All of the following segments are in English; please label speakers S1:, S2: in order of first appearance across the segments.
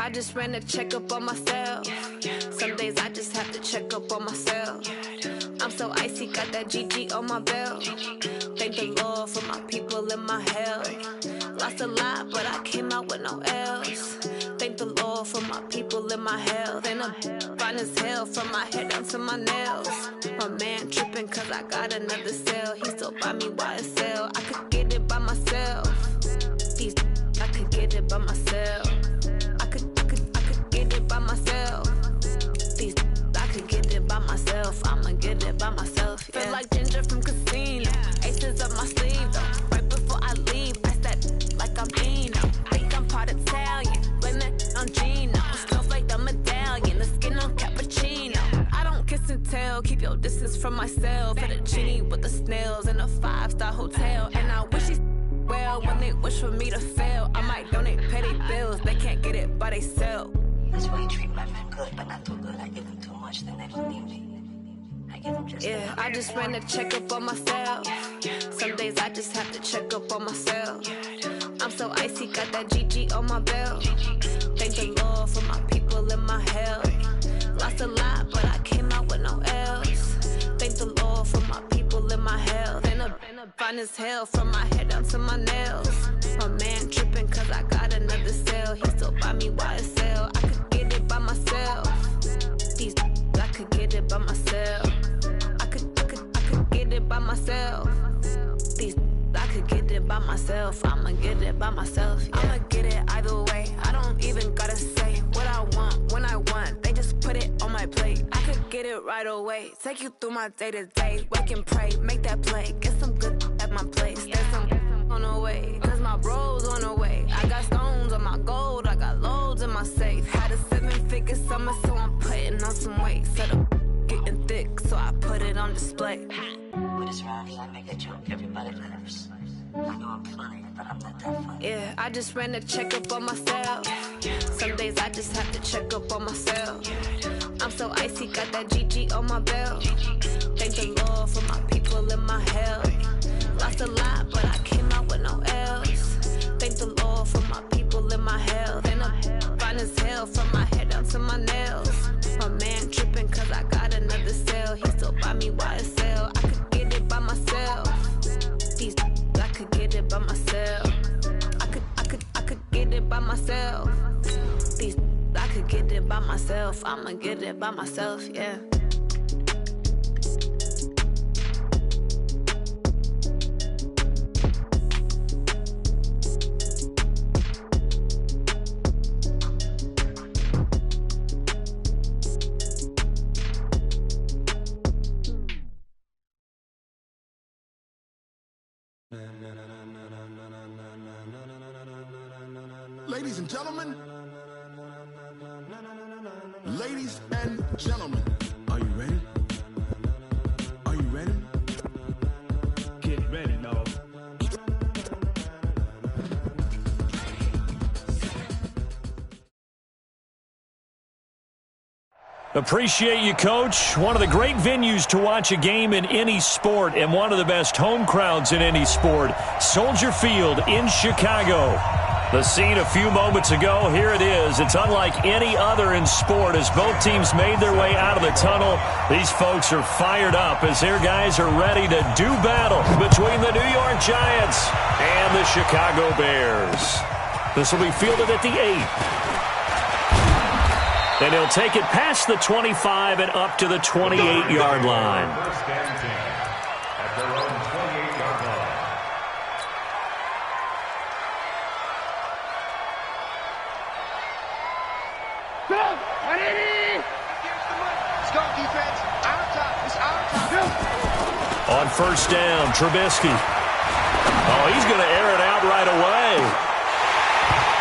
S1: I just ran a checkup on myself. Some days I just have to check up on myself. I'm so icy, got that GG on my belt. Thank the Lord for my people in my health. Lost a lot, but I came out with no L's. Thank the Lord for my people in my health. And I'm fine as hell from my head down to my nails. My man tripping cause I got another cell. He still buy me YSL. I could get it by myself. These I could get it by myself. I could get it by myself. These I could get it by myself. I'ma get it by myself. Yeah. Feel like Ginger from Casino. Aces up my sleeve though. Right before I leave, I said like I'm Dino. Think I'm part Italian. Blame it on Gino. Smells like the medallion. The skin on cappuccino. I don't kiss and tell. Keep your distance from myself. At a genie with the snails in a 5-star hotel. And I wish he's well when they wish for me to fail. I might donate petty bills. They can't get it by they sell.
S2: That's why you treat my friend good, but not too good. I give them too much, then they don't need me. I give them just enough.
S1: I just ran a checkup on myself. Some days I just have to check up on myself. I'm so icy, got that GG on my belt. Thank the Lord for my people in my health. Lost a lot, but I came out with no L's. Thank the Lord for my people in my health. And I'm fine as hell from my head down to my nails. My man tripping cause I got another cell. He still buy me YSL. I could get it by myself. These I could get it by myself. I could get it by myself. These I could get it by myself. I'ma get it by myself. Yeah. I'ma get it either way. I don't even gotta say what I want when I want. They just put it on my plate. I could get it right away. Take you through my day to day. Wake and pray, make that play. Get some good at my place. There's some on the way, cause my bro's on the way. I got stones on my gold. I got loads in my safe. Had a 7-figure summer, so I'm putting on some weight. Set up getting thick, so I put it on display.
S2: With this round, I make a joke. Everybody laughs. I know I'm funny, but I'm not that funny.
S1: Yeah, I just ran a checkup on myself. Some days I just have to check up on myself. I'm so icy, got that GG on my belt. Thank the Lord for my people in my health. Lost a lot, but I came out with no L's. Thank the Lord for my people in my health. And I'm fine as hell from my head down to my nails. My man tripping cause I got another cell. He still buy me YSL. I could get it by myself. These I could get it by myself. I could get it by myself. These I could get it by myself. I'ma get it by myself, yeah.
S3: Ladies and gentlemen, ladies and gentlemen, are you ready? Are you ready?
S4: Get ready, dog.
S5: Appreciate you, Coach. One of the great venues to watch a game in any sport and one of the best home crowds in any sport. Soldier Field in Chicago. The scene a few moments ago, here it is. It's unlike any other in sport as both teams made their way out of the tunnel. These folks are fired up as their guys are ready to do battle between the New York Giants and the Chicago Bears. This will be fielded at the 8. And he'll take it past the 25 and up to the 28-yard line.
S6: First and 10 at their own 28-yard line.
S7: Let's go, defense. Our top. It's our top.
S5: On first down, Trubisky. Oh, he's going to air it out right away.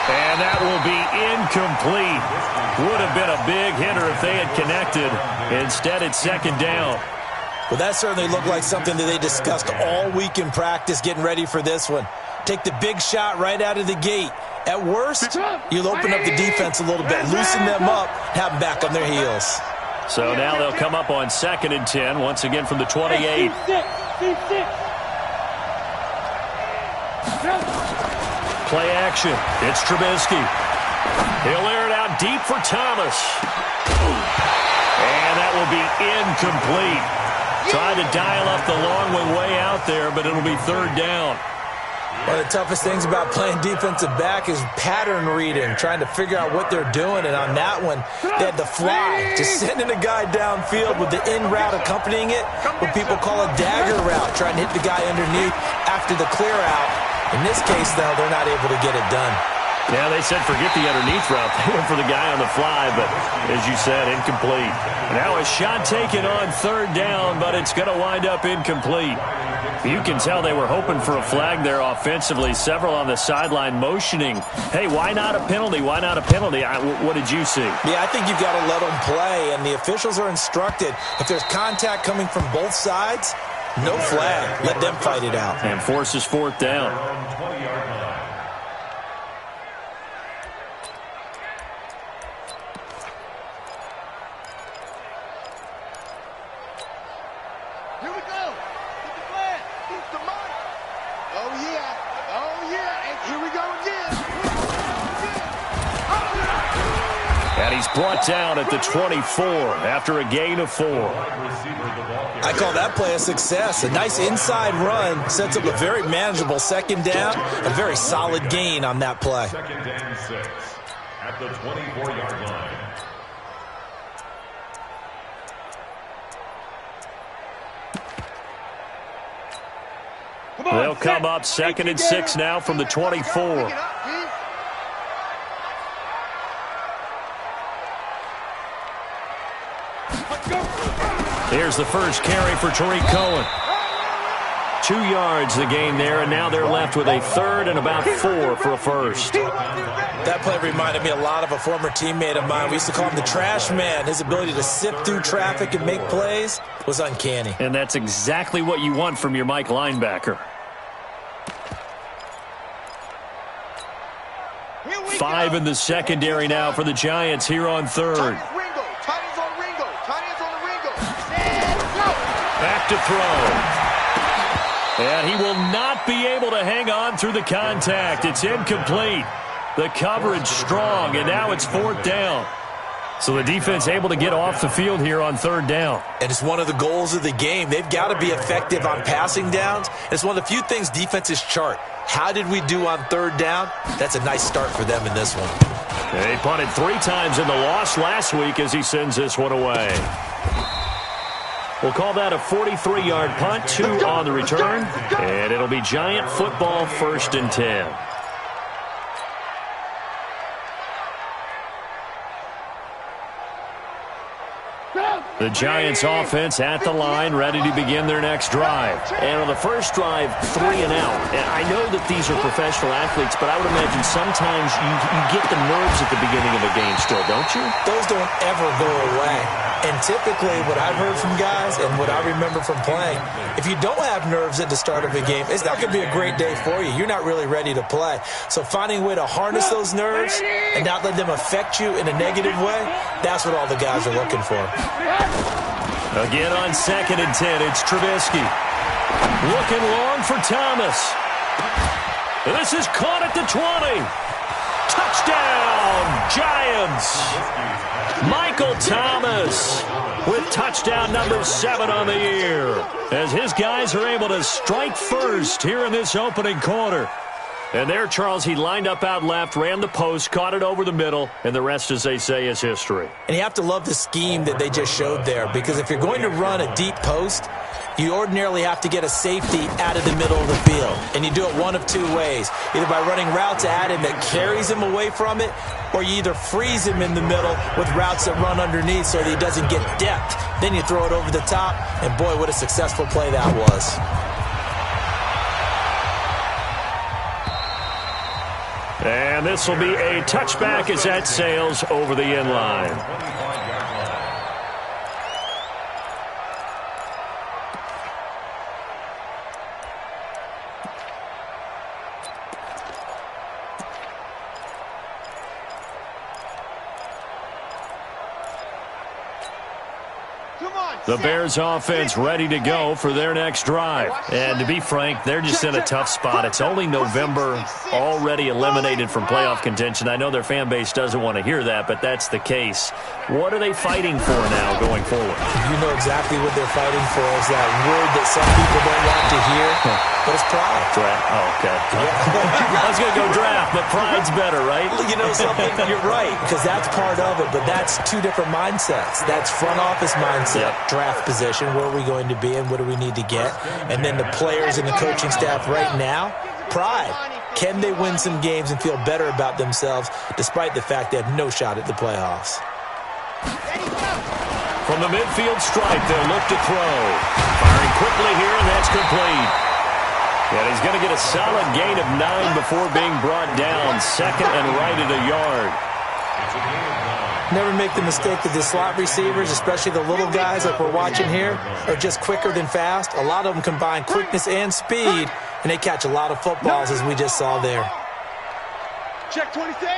S5: And that will be incomplete. Would have been a big hitter if they had connected. Instead, it's second down.
S8: Well, that certainly looked like something that they discussed all week in practice, getting ready for this one. Take the big shot right out of the gate. At worst, you'll open up the defense a little bit, loosen them up, have them back on their heels.
S5: So now they'll come up on 2nd and 10, once again from the 28. Play action. It's Trubisky. He'll air it out deep for Thomas. And that will be incomplete. Tried to dial up the long way out there, but it'll be third down.
S8: One of the toughest things about playing defensive back is pattern reading, trying to figure out what they're doing. And on that one, they had to fly, just sending a guy downfield with the in route accompanying it, what people call a dagger route, trying to hit the guy underneath after the clear out. In this case, though, they're not able to get it done.
S5: Yeah, they said forget the underneath route. They went for the guy on the fly, but as you said, incomplete. Now a shot taken on third down, but it's going to wind up incomplete. You can tell they were hoping for a flag there offensively. Several on the sideline motioning, hey, why not a penalty? Why not a penalty? What did you see?
S8: Yeah, I think you've got to let them play, and the officials are instructed. If there's contact coming from both sides, no flag. Let them fight it out.
S5: And forces fourth down.
S7: Here we go. Get the flag. Get the money. Oh, yeah. Oh, yeah. And here we go again.
S5: And he's brought down at the 24 after a gain of 4.
S8: I call that play a success. A nice inside run sets up a very manageable second down. A very solid gain on that play.
S6: Second down 6 at the 24-yard line.
S5: They'll come up 2nd and 6 now from the 24. Here's the first carry for Tariq Cohen. 2 yards the gain there, and now they're left with a third and about 4 for a first.
S8: That play reminded me a lot of a former teammate of mine. We used to call him the trash man. His ability to sift through traffic and make plays was uncanny.
S5: And that's exactly what you want from your Mike linebacker. 5 in the secondary now for the Giants here on third. Back to throw. And he will not be able to hang on through the contact. It's incomplete. The coverage strong, and now it's fourth down. So the defense able to get off the field here on third down.
S8: And it's one of the goals of the game. They've got to be effective on passing downs. It's one of the few things defenses chart. How did we do on third down? That's a nice start for them in this one.
S5: They punted 3 times in the loss last week as he sends this one away. We'll call that a 43-yard punt, 2 on the return, and it'll be Giant football 1st and 10. The Giants offense at the line, ready to begin their next drive. And on the first drive, 3 and out. And I know that these are professional athletes, but I would imagine sometimes you get the nerves at the beginning of a game still, don't you?
S8: Those don't ever go away. And typically what I've heard from guys and what I remember from playing, if you don't have nerves at the start of a game, it's not going to be a great day for you. You're not really ready to play. So finding a way to harness those nerves and not let them affect you in a negative way, that's what all the guys are looking for.
S5: Again on 2nd and 10, it's Trubisky. Looking long for Thomas. This is caught at the 20. Touchdown, Giants. Michael Thomas with touchdown number 7 on the year, as his guys are able to strike first here in this opening quarter. And there, Charles, he lined up out left, ran the post, caught it over the middle, and the rest, as they say, is history.
S8: And you have to love the scheme that they just showed there, because if you're going to run a deep post, you ordinarily have to get a safety out of the middle of the field. And you do it one of 2 ways, either by running routes at him that carries him away from it, or you either freeze him in the middle with routes that run underneath so that he doesn't get depth. Then you throw it over the top, and boy, what a successful play that was.
S5: And this will be a touchback as that sails over the end line. The Bears offense ready to go for their next drive. And to be frank, they're just in a tough spot. It's only November, already eliminated from playoff contention. I know their fan base doesn't want to hear that, but that's the case. What are they fighting for now going forward?
S8: You know exactly what they're fighting for. Is that word that some people don't want to hear, but it's pride.
S5: Draft. Oh, okay. Yeah. I was going to go draft, but pride's better, right?
S8: You know something? You're right, because that's part of it, but that's two different mindsets. That's front office mindset, draft position, where are we going to be and what do we need to get? And then the players and the coaching staff right now, pride. Can they win some games and feel better about themselves despite the fact they have no shot at the playoffs?
S5: From the midfield stripe, they'll look to throw. Firing quickly here, and that's complete. And he's going to get a solid gain of 9 before being brought down. Second and right at a yard.
S8: Never make the mistake that the slot receivers, especially the little guys like we're watching here, are just quicker than fast. A lot of them combine quickness and speed, and they catch a lot of footballs, as we just saw there.
S7: Check 27.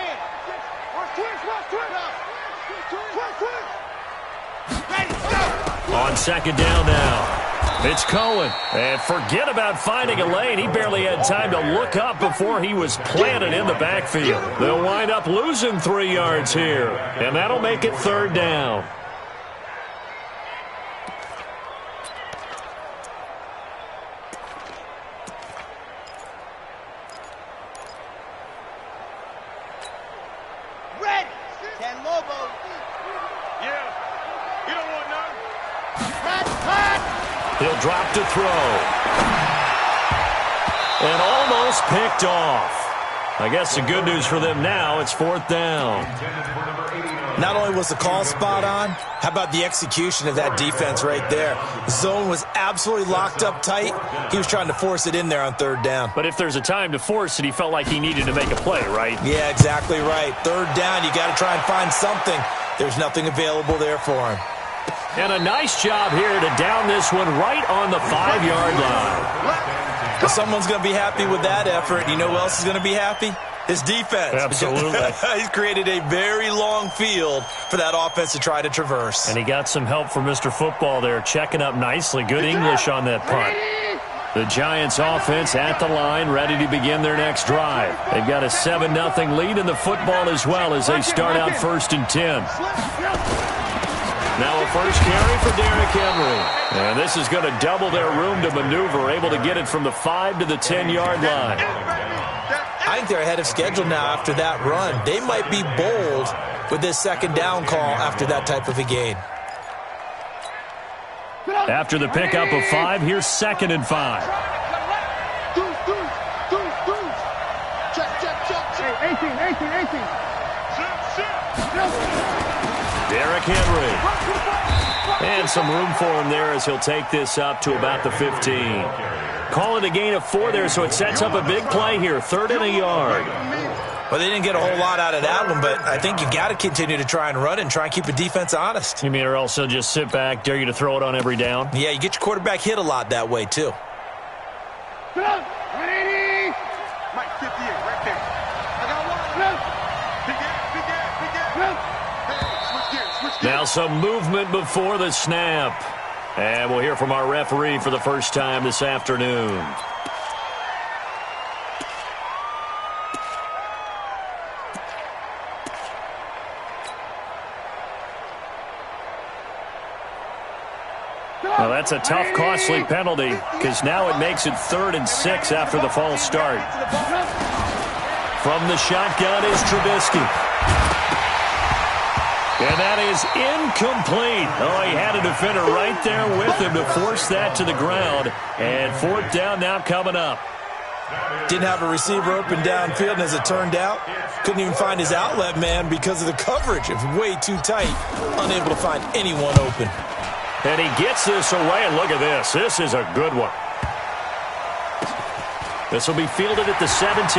S5: On second down now, it's Cohen. And forget about finding a lane. He barely had time to look up before he was planted in the backfield. They'll wind up losing 3 yards here, and that'll make it third down.
S7: Ready. Ten Lobo. Yeah. You don't want none.
S5: He'll drop to throw. And almost picked off. I guess the good news for them now, it's fourth down.
S8: Not only was the call spot on, how about the execution of that defense right there? The zone was absolutely locked up tight. He was trying to force it in there on third down.
S5: But if there's a time to force it, he felt like he needed to make a play, right?
S8: Yeah, exactly right. Third down, you got to try and find something. There's nothing available there for him.
S5: And a nice job here to down this one right on the 5-yard line.
S8: Well, someone's going to be happy with that effort. You know who else is going to be happy? His defense.
S5: Absolutely.
S8: He's created a very long field for that offense to try to traverse.
S5: And he got some help from Mr. Football there, checking up nicely. Good English on that punt. The Giants offense at the line, ready to begin their next drive. They've got a 7-0 lead in the football as well as they start out 1st and 10. Now a first carry for Derrick Henry. And this is going to double their room to maneuver, able to get it from the 5 to the 10-yard line.
S8: I think they're ahead of schedule now after that run. They might be bold with this second down call after that type of a gain.
S5: After the pickup of 5, here's 2nd and 5. Derrick Henry. And some room for him there as he'll take this up to about the 15. Call it a gain of 4 there, so it sets up a big play here. 3rd and a yard.
S8: Well, they didn't get a whole lot out of that one, but I think you got to continue to try and run and try and keep the defense honest.
S5: You mean or else they'll just sit back, dare you to throw it on every down?
S8: Yeah, you get your quarterback hit a lot that way, too.
S7: Mike 58 right there. I got one.
S5: Now some movement before the snap. And we'll hear from our referee for the first time this afternoon. Well, that's a tough, costly penalty because now it makes it 3rd and 6 after the false start. From the shotgun is Trubisky. And that is incomplete. Oh, he had a defender right there with him to force that to the ground. And 4th down now coming up.
S8: Didn't have a receiver open downfield, and as it turned out, couldn't even find his outlet man because of the coverage. It was way too tight, unable to find anyone open.
S5: And he gets this away, and look at this. This is a good one. This will be fielded at the 17.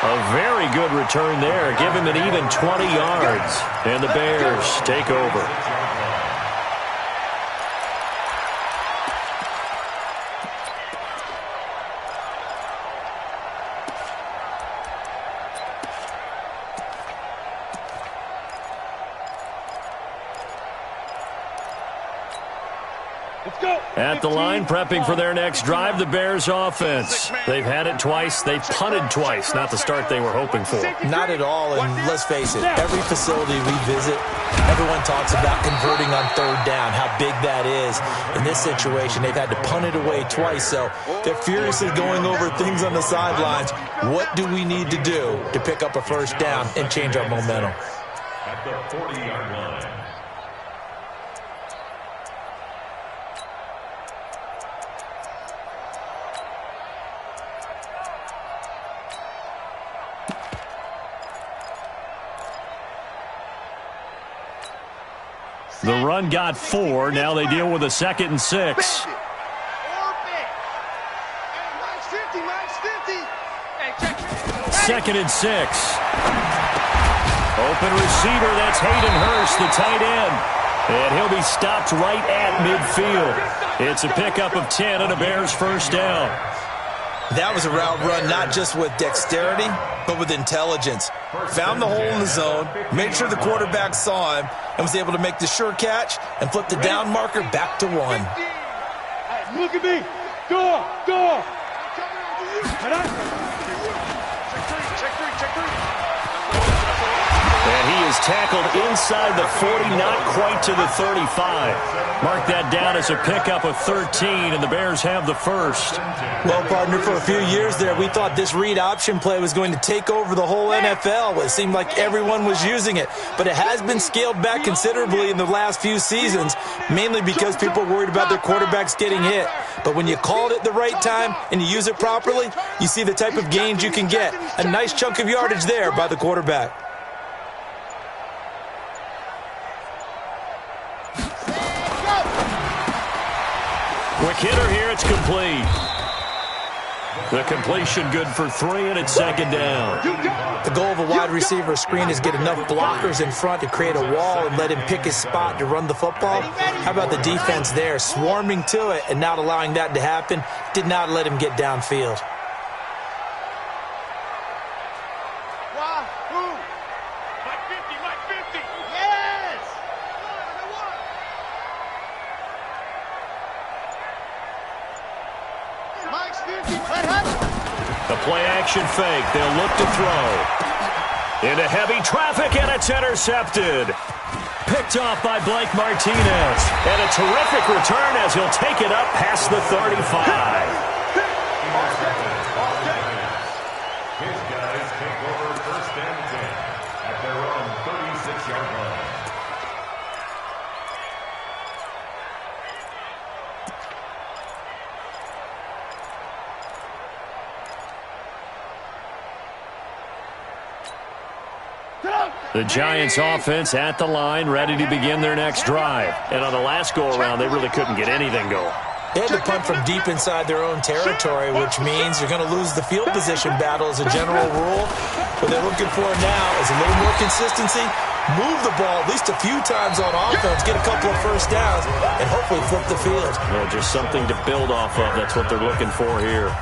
S5: A very good return there. Give him an even 20 yards. And the Bears take over. At the line, prepping for their next drive, the Bears offense. They've had it twice. They've punted twice. Not the start they were hoping for.
S8: Not at all, and let's face it, every facility we visit, everyone talks about converting on third down, how big that is. In this situation, they've had to punt it away twice, so they're furiously going over things on the sidelines. What do we need to do to pick up a first down and change our momentum?
S6: At the 40-yard line.
S5: The run got 4. Now they deal with a 2nd and 6. Second and 6. Open receiver, that's Hayden Hurst, the tight end. And he'll be stopped right at midfield. It's a pickup of 10 and a Bears first down.
S8: That was a route run not just with dexterity, but with intelligence. Found the hole in the zone, made sure the quarterback saw him, and was able to make the sure catch and flip the down marker back to 1.
S7: Look at me. Go.
S5: And he is tackled inside the 40, not quite to the 35. Mark that down as a pickup of 13, and the Bears have the first.
S8: Well, partner, for a few years there, we thought this read option play was going to take over the whole NFL. It seemed like everyone was using it, but it has been scaled back considerably in the last few seasons, mainly because people are worried about their quarterbacks getting hit. But when you call it at the right time and you use it properly, you see the type of gains you can get. A nice chunk of yardage there by the quarterback.
S5: Quick hitter here, it's complete. The completion good for 3, and it's 2nd down.
S8: The goal of a wide receiver screen is get enough blockers in front to create a wall and let him pick his spot to run the football. How about the defense there, swarming to it and not allowing that to happen? Did not let him get downfield.
S5: The play-action fake. They'll look to throw. Into heavy traffic, and it's intercepted. Picked off by Blake Martinez. And a terrific return as he'll take it up past the 35.
S6: His guys take over 1st and 10 at their own 36-yard line.
S5: The Giants offense at the line, ready to begin their next drive. And on the last go-around, they really couldn't get anything going.
S8: They had to punt from deep inside their own territory, which means you're going to lose the field position battle as a general rule. What they're looking for now is a little more consistency, move the ball at least a few times on offense, get a couple of first downs, and hopefully flip the field.
S5: Yeah, just something to build off of. That's what they're looking for here.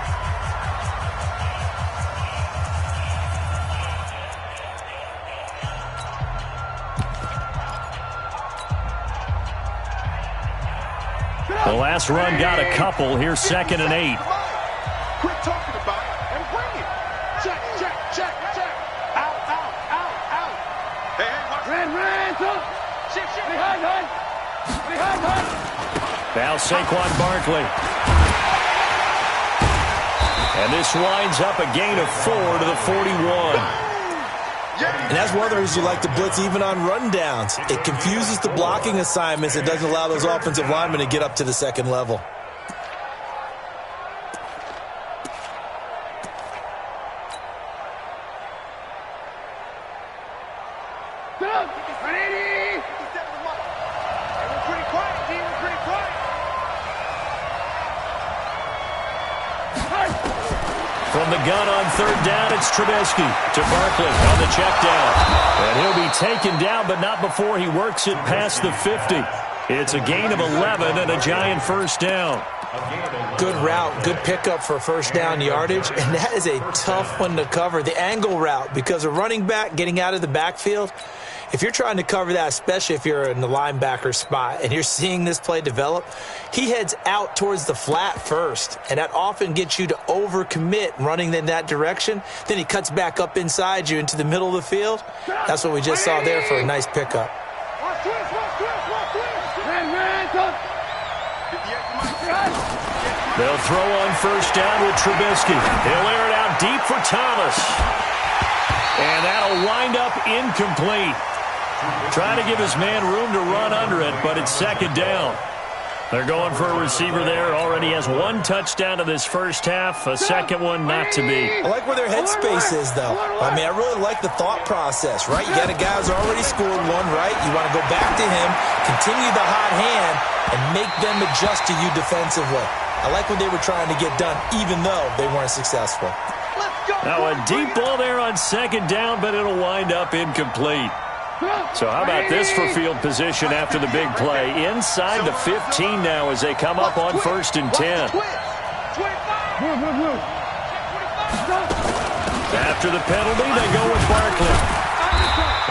S5: The last run got a couple. Here's 2nd and 8.
S7: Quit talking about it and bring it. Check. Out. Hey, Ran, up. Shift. Behind.
S5: Now Saquon Barkley. And this winds up a gain of 4 to the 41.
S8: And that's one of the reasons you like to blitz even on rundowns. It confuses the blocking assignments. It doesn't allow those offensive linemen to get up to the 2nd level.
S5: From the gun on 3rd down, it's Trubisky to Barkley on the check down. And he'll be taken down, but not before he works it past the 50. It's a gain of 11 and a Giant first down.
S8: Good route, good pickup for first down yardage, and that is a tough one to cover. The angle route, because a running back getting out of the backfield If you're trying to cover that, especially if you're in the linebacker spot and you're seeing this play develop, he heads out towards the flat first, and that often gets you to overcommit running in that direction. Then he cuts back up inside you into the middle of the field. That's what we just saw there for a nice pickup.
S5: They'll throw on first down with Trubisky. He'll air it out deep for Thomas. And that'll wind up incomplete. Trying to give his man room to run under it, but it's second down. They're going for a receiver there. Already has one touchdown in this first half. A second one not to be.
S8: I like where their headspace is, though. I mean, I really like the thought process, right? You got a guy who's already scored one, right? You want to go back to him, continue the hot hand, and make them adjust to you defensively. I like what they were trying to get done, even though they weren't successful.
S5: Now a deep ball there on second down, but it'll wind up incomplete. So how about this for field position after the big play? Inside the 15 now as they come up on 1st and 10. After the penalty, they go with Barkley.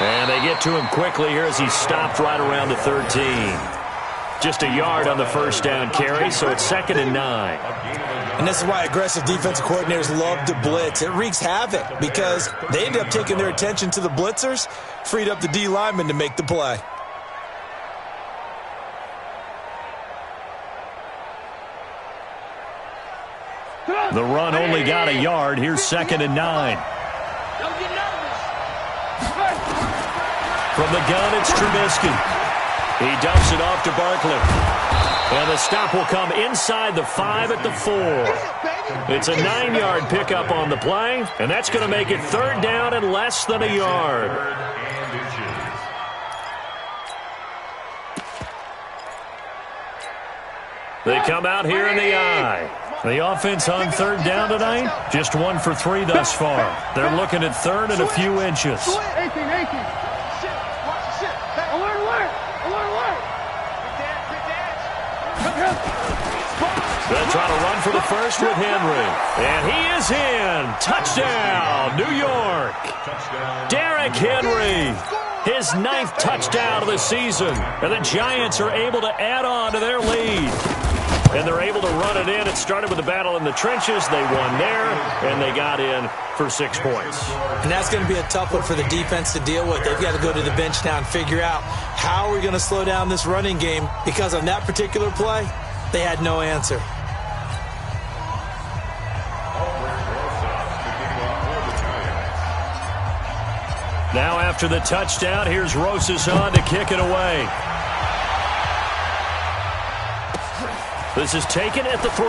S5: And they get to him quickly here as he stopped right around the 13. Just a yard on the first down carry, so it's 2nd and 9.
S8: And this is why aggressive defensive coordinators love to blitz. It wreaks havoc because they end up taking their attention to the blitzers, freed up the D lineman to make the play.
S5: The run only got a yard. Here's 2nd and 9. From the gun, it's Trubisky. He dumps it off to Barkley. And the stop will come inside the 5 at the 4. It's a 9-yard pickup on the play, and that's going to make it 3rd down and less than a yard. They come out here in the eye. The offense on 3rd down tonight, just 1 for 3 thus far. They're looking at 3rd and a few inches. They'll try to run for the first with Henry. And he is in. Touchdown, New York. Derrick Henry, his 9th touchdown of the season. And the Giants are able to add on to their lead. And they're able to run it in. It started with a battle in the trenches. They won there, and they got in for 6 points.
S8: And that's going to be a tough one for the defense to deal with. They've got to go to the bench now and figure out how are we going to slow down this running game, because on that particular play, they had no answer.
S5: Now after the touchdown, here's Rosas on to kick it away. This is taken at the 3.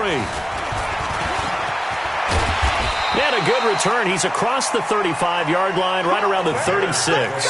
S5: And a good return. He's across the 35-yard line, right around the 36.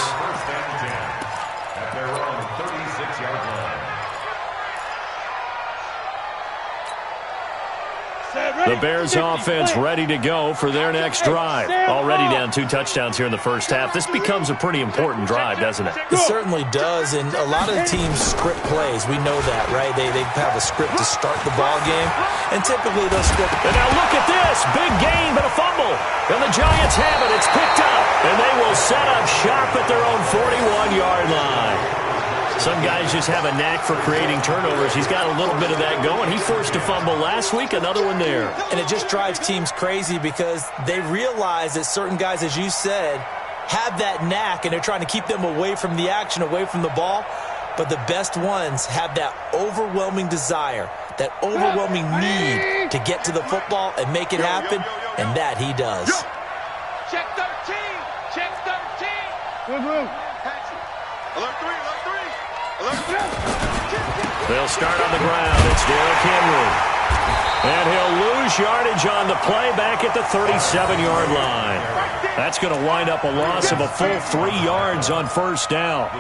S5: The Bears offense ready to go for their next drive. Already down 2 touchdowns here in the first half. This becomes a pretty important drive, doesn't it?
S8: It certainly does, and a lot of the teams script plays. We know that, right? They have a script to start the ball game, and typically they'll script.
S5: And now look at this. Big gain, but a fumble. And the Giants have it. It's picked up, and they will set up shop at their own 41-yard line. Some guys just have a knack for creating turnovers. He's got a little bit of that going. He forced a fumble last week, another one there.
S8: And it just drives teams crazy because they realize that certain guys, as you said, have that knack, and they're trying to keep them away from the action, away from the ball. But the best ones have that overwhelming desire, that overwhelming need to get to the football and make it happen, and that he does.
S7: Check 13. Check 13. Alert 3. Alert 3.
S5: They'll start on the ground. It's Derrick Henry. And he'll lose yardage on the play back at the 37-yard line. That's going to wind up a loss of a full 3 yards on first down.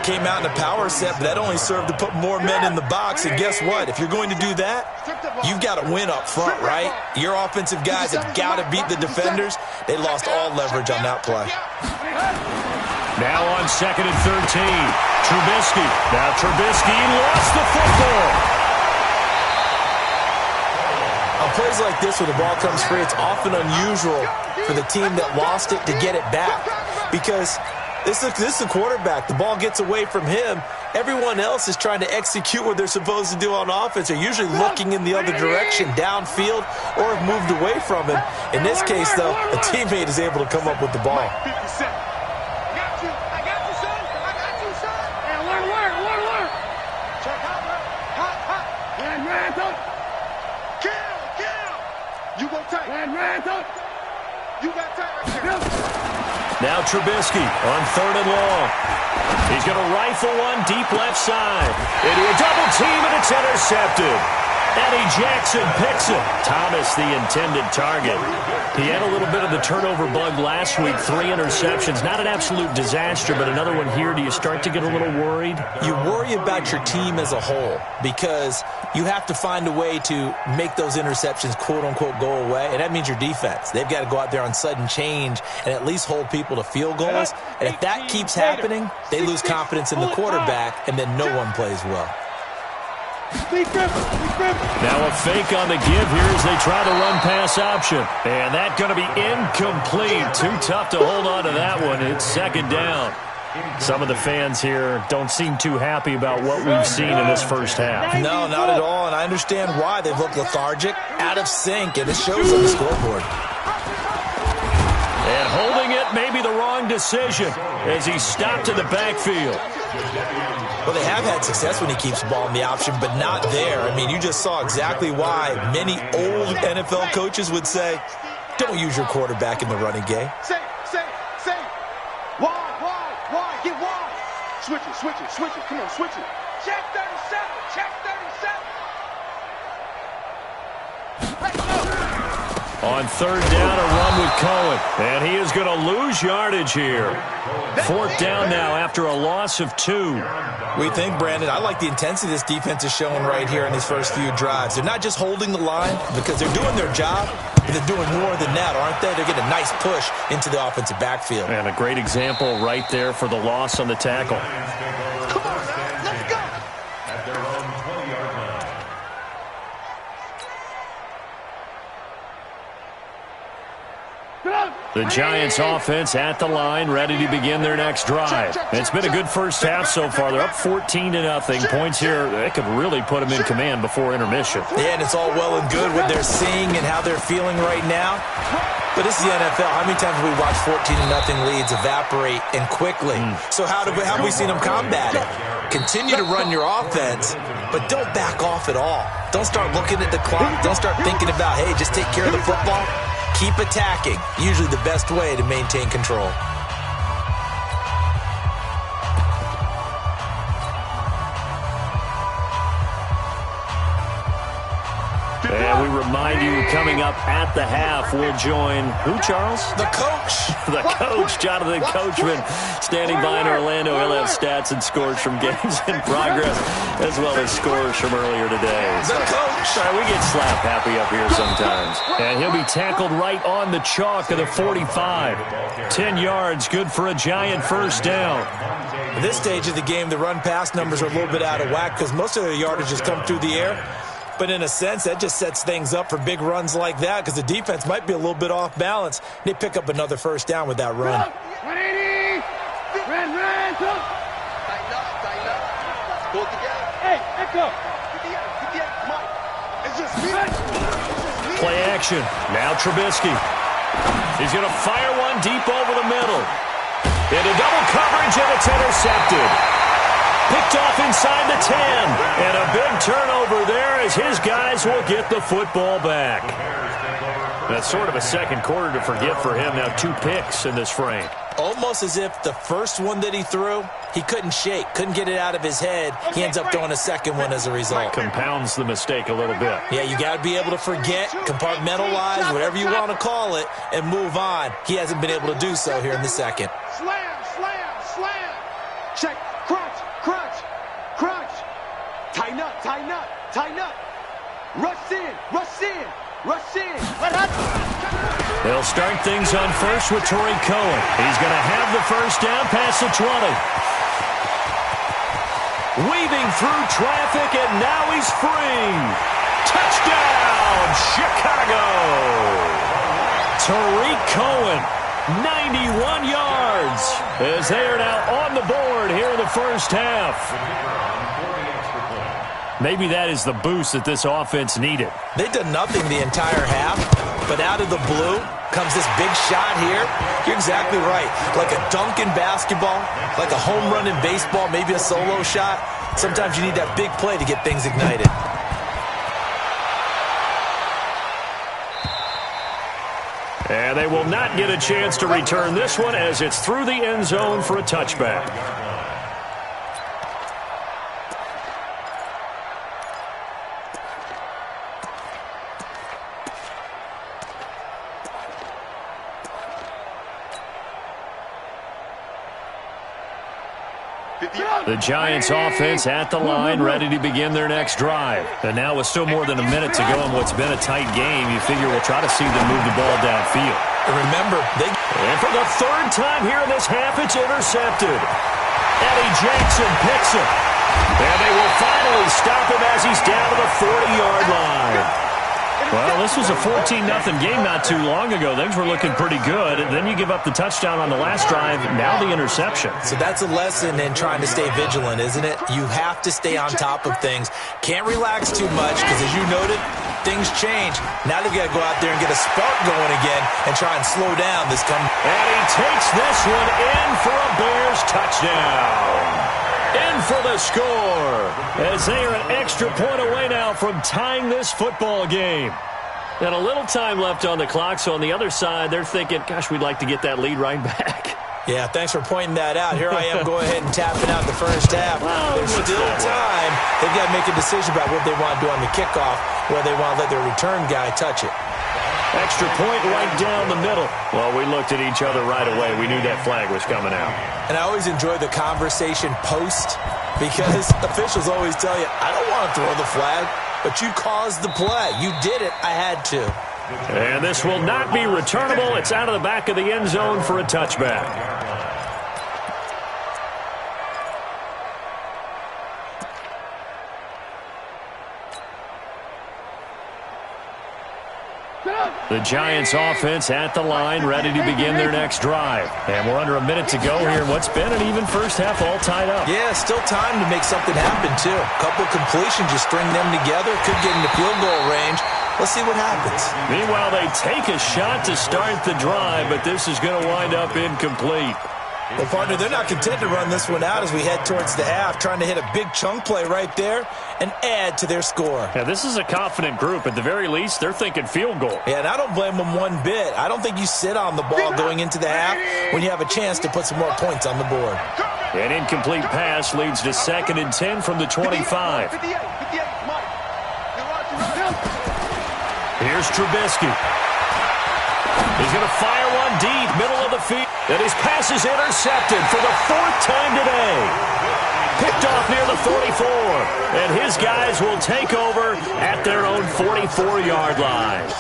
S8: Came out in a power set, but that only served to put more men in the box. And guess what? If you're going to do that, you've got to win up front, right? Your offensive guys have got to beat the defenders. They lost all leverage on that play.
S5: Now on 2nd and 13, Trubisky. Now Trubisky lost the football.
S8: On plays like this where the ball comes free, it's often unusual for the team that lost it to get it back, because This is a quarterback. The ball gets away from him. Everyone else is trying to execute what they're supposed to do on offense. They're usually looking in the other direction, downfield, or have moved away from him. In this case, though, a teammate is able to come up with the ball.
S5: Now Trubisky on 3rd and long. He's going to rifle one deep left side. Into a double team, and it's intercepted. Eddie Jackson picks it. Thomas, the intended target. He had a little bit of the turnover bug last week. 3 interceptions. Not an absolute disaster, but another one here. Do you start to get a little worried?
S8: You worry about your team as a whole because you have to find a way to make those interceptions, quote-unquote, go away, and that means your defense. They've got to go out there on sudden change and at least hold people to field goals. And if that keeps happening, they lose confidence in the quarterback, and then no one plays well.
S5: Now a fake on the give here as they try the run-pass option. And that's going to be incomplete. Too tough to hold on to that one. It's 2nd down. Some of the fans here don't seem too happy about what we've seen in this first half.
S8: No, not at all, and I understand why. They've looked lethargic, out of sync, and it shows on the scoreboard.
S5: And holding it may be the wrong decision as he stopped in the backfield.
S8: Well, they have had success when he keeps the ball in the option, but not there. I mean, you just saw exactly why many old NFL coaches would say, don't use your quarterback in the running game.
S7: Say. Why? Get wide. Switch it. Come on, switch it. Check 37.
S5: On 3rd down, a run with Cohen. And he is going to lose yardage here. 4th down now after a loss of 2.
S8: We think, Brandon, I like the intensity this defense is showing right here in these first few drives. They're not just holding the line because they're doing their job, but they're doing more than that, aren't they? They're getting a nice push into the offensive backfield.
S5: And a great example right there for the loss on the tackle.
S7: Come on, let's go.
S6: At their own 20-yard line.
S5: The Giants offense at the line, ready to begin their next drive. It's been a good first half so far. They're up 14-0. Points here, they could really put them in command before intermission.
S8: Yeah, and it's all well and good what they're seeing and how they're feeling right now. But this is the NFL. How many times have we watched 14-0 leads evaporate and quickly? So how have we seen them combat it? Continue to run your offense, but don't back off at all. Don't start looking at the clock. Don't start thinking about, hey, just take care of the football. Keep attacking. Usually the best way to maintain control.
S5: And we remind you, coming up at the half, we'll join who, Charles?
S8: The coach.
S5: The coach, Jonathan Coachman, standing by in Orlando. He'll have stats and scores from games in progress, as well as scores from earlier today.
S8: The coach.
S5: Sorry, we get slap happy up here sometimes. And he'll be tackled right on the chalk of the 45. 10 yards, good for a Giant first down.
S8: At this stage of the game, the run-pass numbers are a little bit out of whack because most of their yardage has come through the air. But in a sense, that just sets things up for big runs like that because the defense might be a little bit off balance. They pick up another first down with that run.
S7: 180. Red. Tighten up. Pull it together. Hey, echo. Mike. It's just me.
S5: Play action. Now Trubisky. He's going to fire one deep over the middle. Into double coverage, and it's intercepted. Picked off inside the 10. And a big turnover there as his guys will get the football back. That's sort of a second quarter to forget for him. Now 2 picks in this frame.
S8: Almost as if the first one that he threw, he couldn't shake, couldn't get it out of his head. He ends up throwing a second one as a result.
S5: Compounds the mistake a little bit.
S8: Yeah, you got to be able to forget, compartmentalize, whatever you want to call it, and move on. He hasn't been able to do so here in the second.
S7: Slam. Check. Crunch. Tighten up. Rush in. What happened?
S5: They'll start things on first with Torrey Cohen. He's going to have the first down past the 20. Weaving through traffic, and now he's free. Touchdown, Chicago! Torrey Cohen 91 yards as they are now on the board here in the first half. Maybe that is the boost that this offense needed.
S8: They did nothing the entire half, but out of the blue comes this big shot here. You're exactly right. Like a dunk in basketball, like a home run in baseball, maybe a solo shot. Sometimes you need that big play to get things ignited.
S5: And they will not get a chance to return this one as it's through the end zone for a touchback. The Giants offense at the line, ready to begin their next drive. And now with still more than a minute to go in what's been a tight game, you figure we'll try to see them move the ball downfield.
S8: And remember,
S5: and for the third time here in this half, it's intercepted. Eddie Jackson picks him. And they will finally stop him as he's down to the 40-yard line. Well, this was a 14-0 game not too long ago. Things were looking pretty good. And then you give up the touchdown on the last drive, now the interception.
S8: So that's a lesson in trying to stay vigilant, isn't it? You have to stay on top of things. Can't relax too much because, as you noted, things change. Now they've got to go out there and get a spark going again and try and slow down this come.
S5: And he takes this one in for a Bears touchdown. In for the score as they are an extra point away now from tying this football game. And a little time left on the clock, so on the other side, they're thinking, gosh, we'd like to get that lead right back.
S8: Yeah, thanks for pointing that out. Here I am, go ahead and tapping out the first half.
S5: Well,
S8: there's still time. They've got to make a decision about what they want to do on the kickoff, whether they want to let their return guy touch it.
S5: Extra point right down the middle. Well, we looked at each other right away. We knew that flag was coming out.
S8: And I always enjoy the conversation post because officials always tell you, I don't want to throw the flag, but you caused the play. You did it. I had to.
S5: And this will not be returnable. It's out of the back of the end zone for a touchback. The Giants offense at the line, ready to begin their next drive. And we're under a minute to go here in what's been an even first half, all tied up.
S8: Yeah, still time to make something happen, too. A couple completions, just string them together. Could get into field goal range. Let's see what happens.
S5: Meanwhile, they take a shot to start the drive, but this is going to wind up incomplete.
S8: Well, partner, they're not content to run this one out as we head towards the half, trying to hit a big chunk play right there and add to their score.
S5: Yeah, this is a confident group. At the very least, they're thinking field goal.
S8: Yeah, and I don't blame them one bit. I don't think you sit on the ball going into the half when you have a chance to put some more points on the board.
S5: An incomplete pass leads to 2nd and 10 from the 25. Here's Trubisky. He's going to fire one deep, middle of the field. And his pass is intercepted for the 4th time today. Picked off near the 44. And his guys will take over at their own 44-yard line.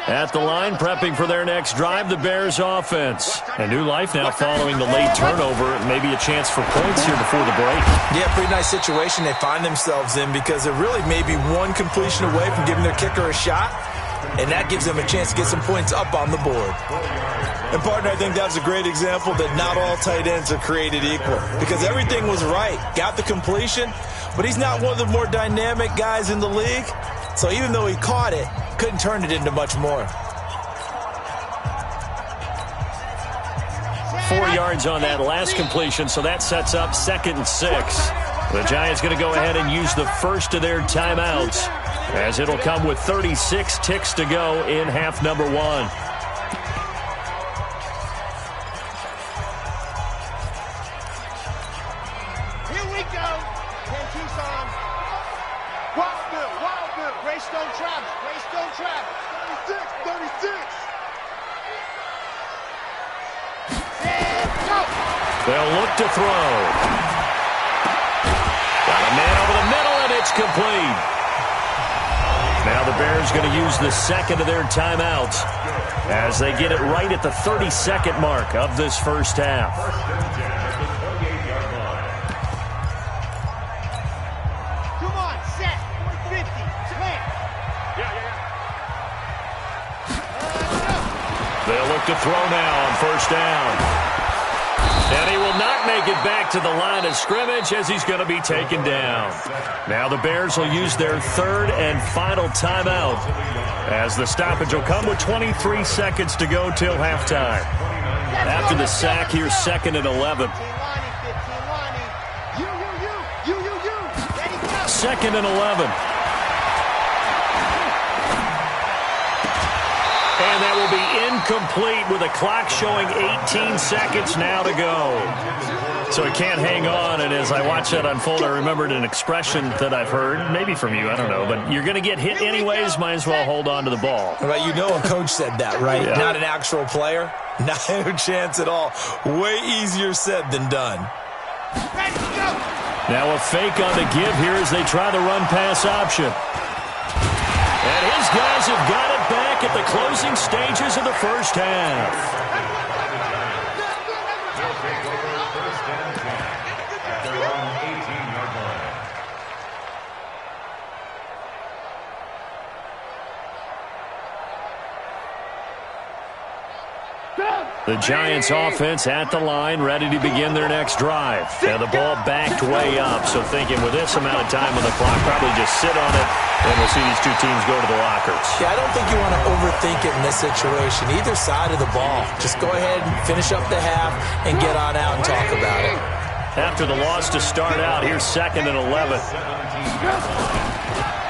S5: At the line, prepping for their next drive, the Bears offense. A new life now following the late turnover. Maybe a chance for points here before the break.
S8: Yeah, pretty nice situation they find themselves in because they're really maybe one completion away from giving their kicker a shot, and that gives them a chance to get some points up on the board. And, partner, I think that's a great example that not all tight ends are created equal because everything was right. Got the completion, but he's not one of the more dynamic guys in the league. So even though he caught it, couldn't turn it into much more.
S5: 4 yards on that last completion, so that sets up 2nd and 6. The Giants going to go ahead and use the first of their timeouts as it'll come with 36 ticks to go in half number 1.
S7: Here we go. Tucson. Wild Bill. Greystone Travis. 36. And go.
S5: They'll look to throw. Got a man over the middle, and it's complete. Now the Bears going to use the 2nd of their timeouts as they get it right at the 32nd mark of this first half.
S7: Come on, set. 50. Slant.
S5: They'll look to throw now on first down. And he will not make it back to the line of scrimmage as he's going to be taken down. Now the Bears will use their third and final timeout as the stoppage will come with 23 seconds to go till halftime. After the sack, here's 2nd and 11. 2nd and 11. And that will be incomplete with a clock showing 18 seconds now to go. So he can't hang on, and as I watch that unfold, I remembered an expression that I've heard, maybe from you, I don't know, but you're going to get hit anyways, might as well hold on to the ball.
S8: Right, you know a coach said that, right?
S5: Yeah.
S8: Not an actual player. Not a chance at all. Way easier said than done.
S5: Now a fake on the give here as they try the run-pass option. And his guys have got it back at the closing stages of the first half.
S6: They'll take over 1st and 10 at their own 18-yard line.
S5: The Giants offense at the line, ready to begin their next drive. Now the ball backed way up, so thinking with this amount of time on the clock, probably just sit on it, and we'll see these two teams go to the lockers.
S8: Yeah, I don't think you want to overthink it in this situation. Either side of the ball. Just go ahead and finish up the half and get on out and talk about it.
S5: After the loss to start out, here's 2nd and 11.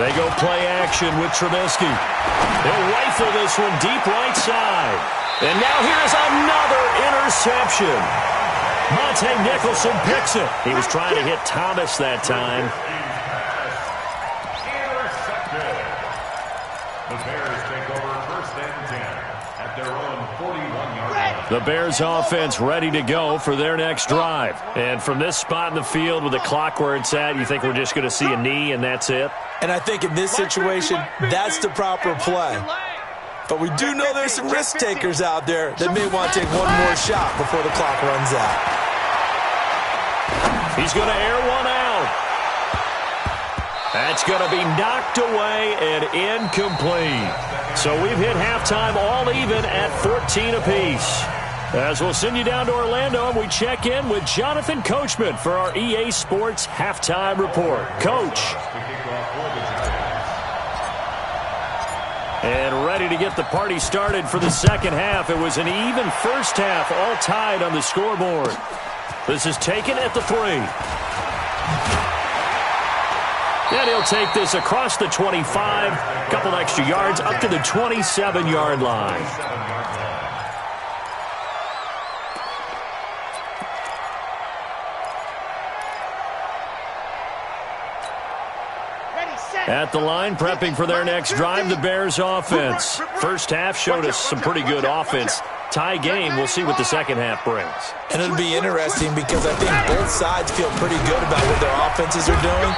S5: They go play action with Trubisky. He'll rifle this one deep right side. And now here's another interception. Monte Nicholson picks it. He was trying to hit Thomas that time.
S6: Intercepted. The Bears take over 1st and 10 at their own 41-yard line.
S5: The Bears offense ready to go for their next drive. And from this spot in the field with the clock where it's at, you think we're just going to see a knee and that's it?
S8: And I think in this situation, that's the proper play. But we do know there's some risk takers out there that may want to take one more shot before the clock runs out.
S5: He's going to air one out. That's going to be knocked away and incomplete. So we've hit halftime all even at 14 apiece. As we'll send you down to Orlando and we check in with Jonathan Coachman for our EA Sports Halftime Report. Coach. And ready to get the party started for the second half. It was an even first half, all tied on the scoreboard. This is taken at the 3. And he'll take this across the 25, a couple extra yards, up to the 27-yard line. At the line, prepping for their next drive, the Bears offense. First half showed us some pretty good offense. Tie game, we'll see what the second half brings.
S8: And it'll be interesting because I think both sides feel pretty good about what their offenses are doing.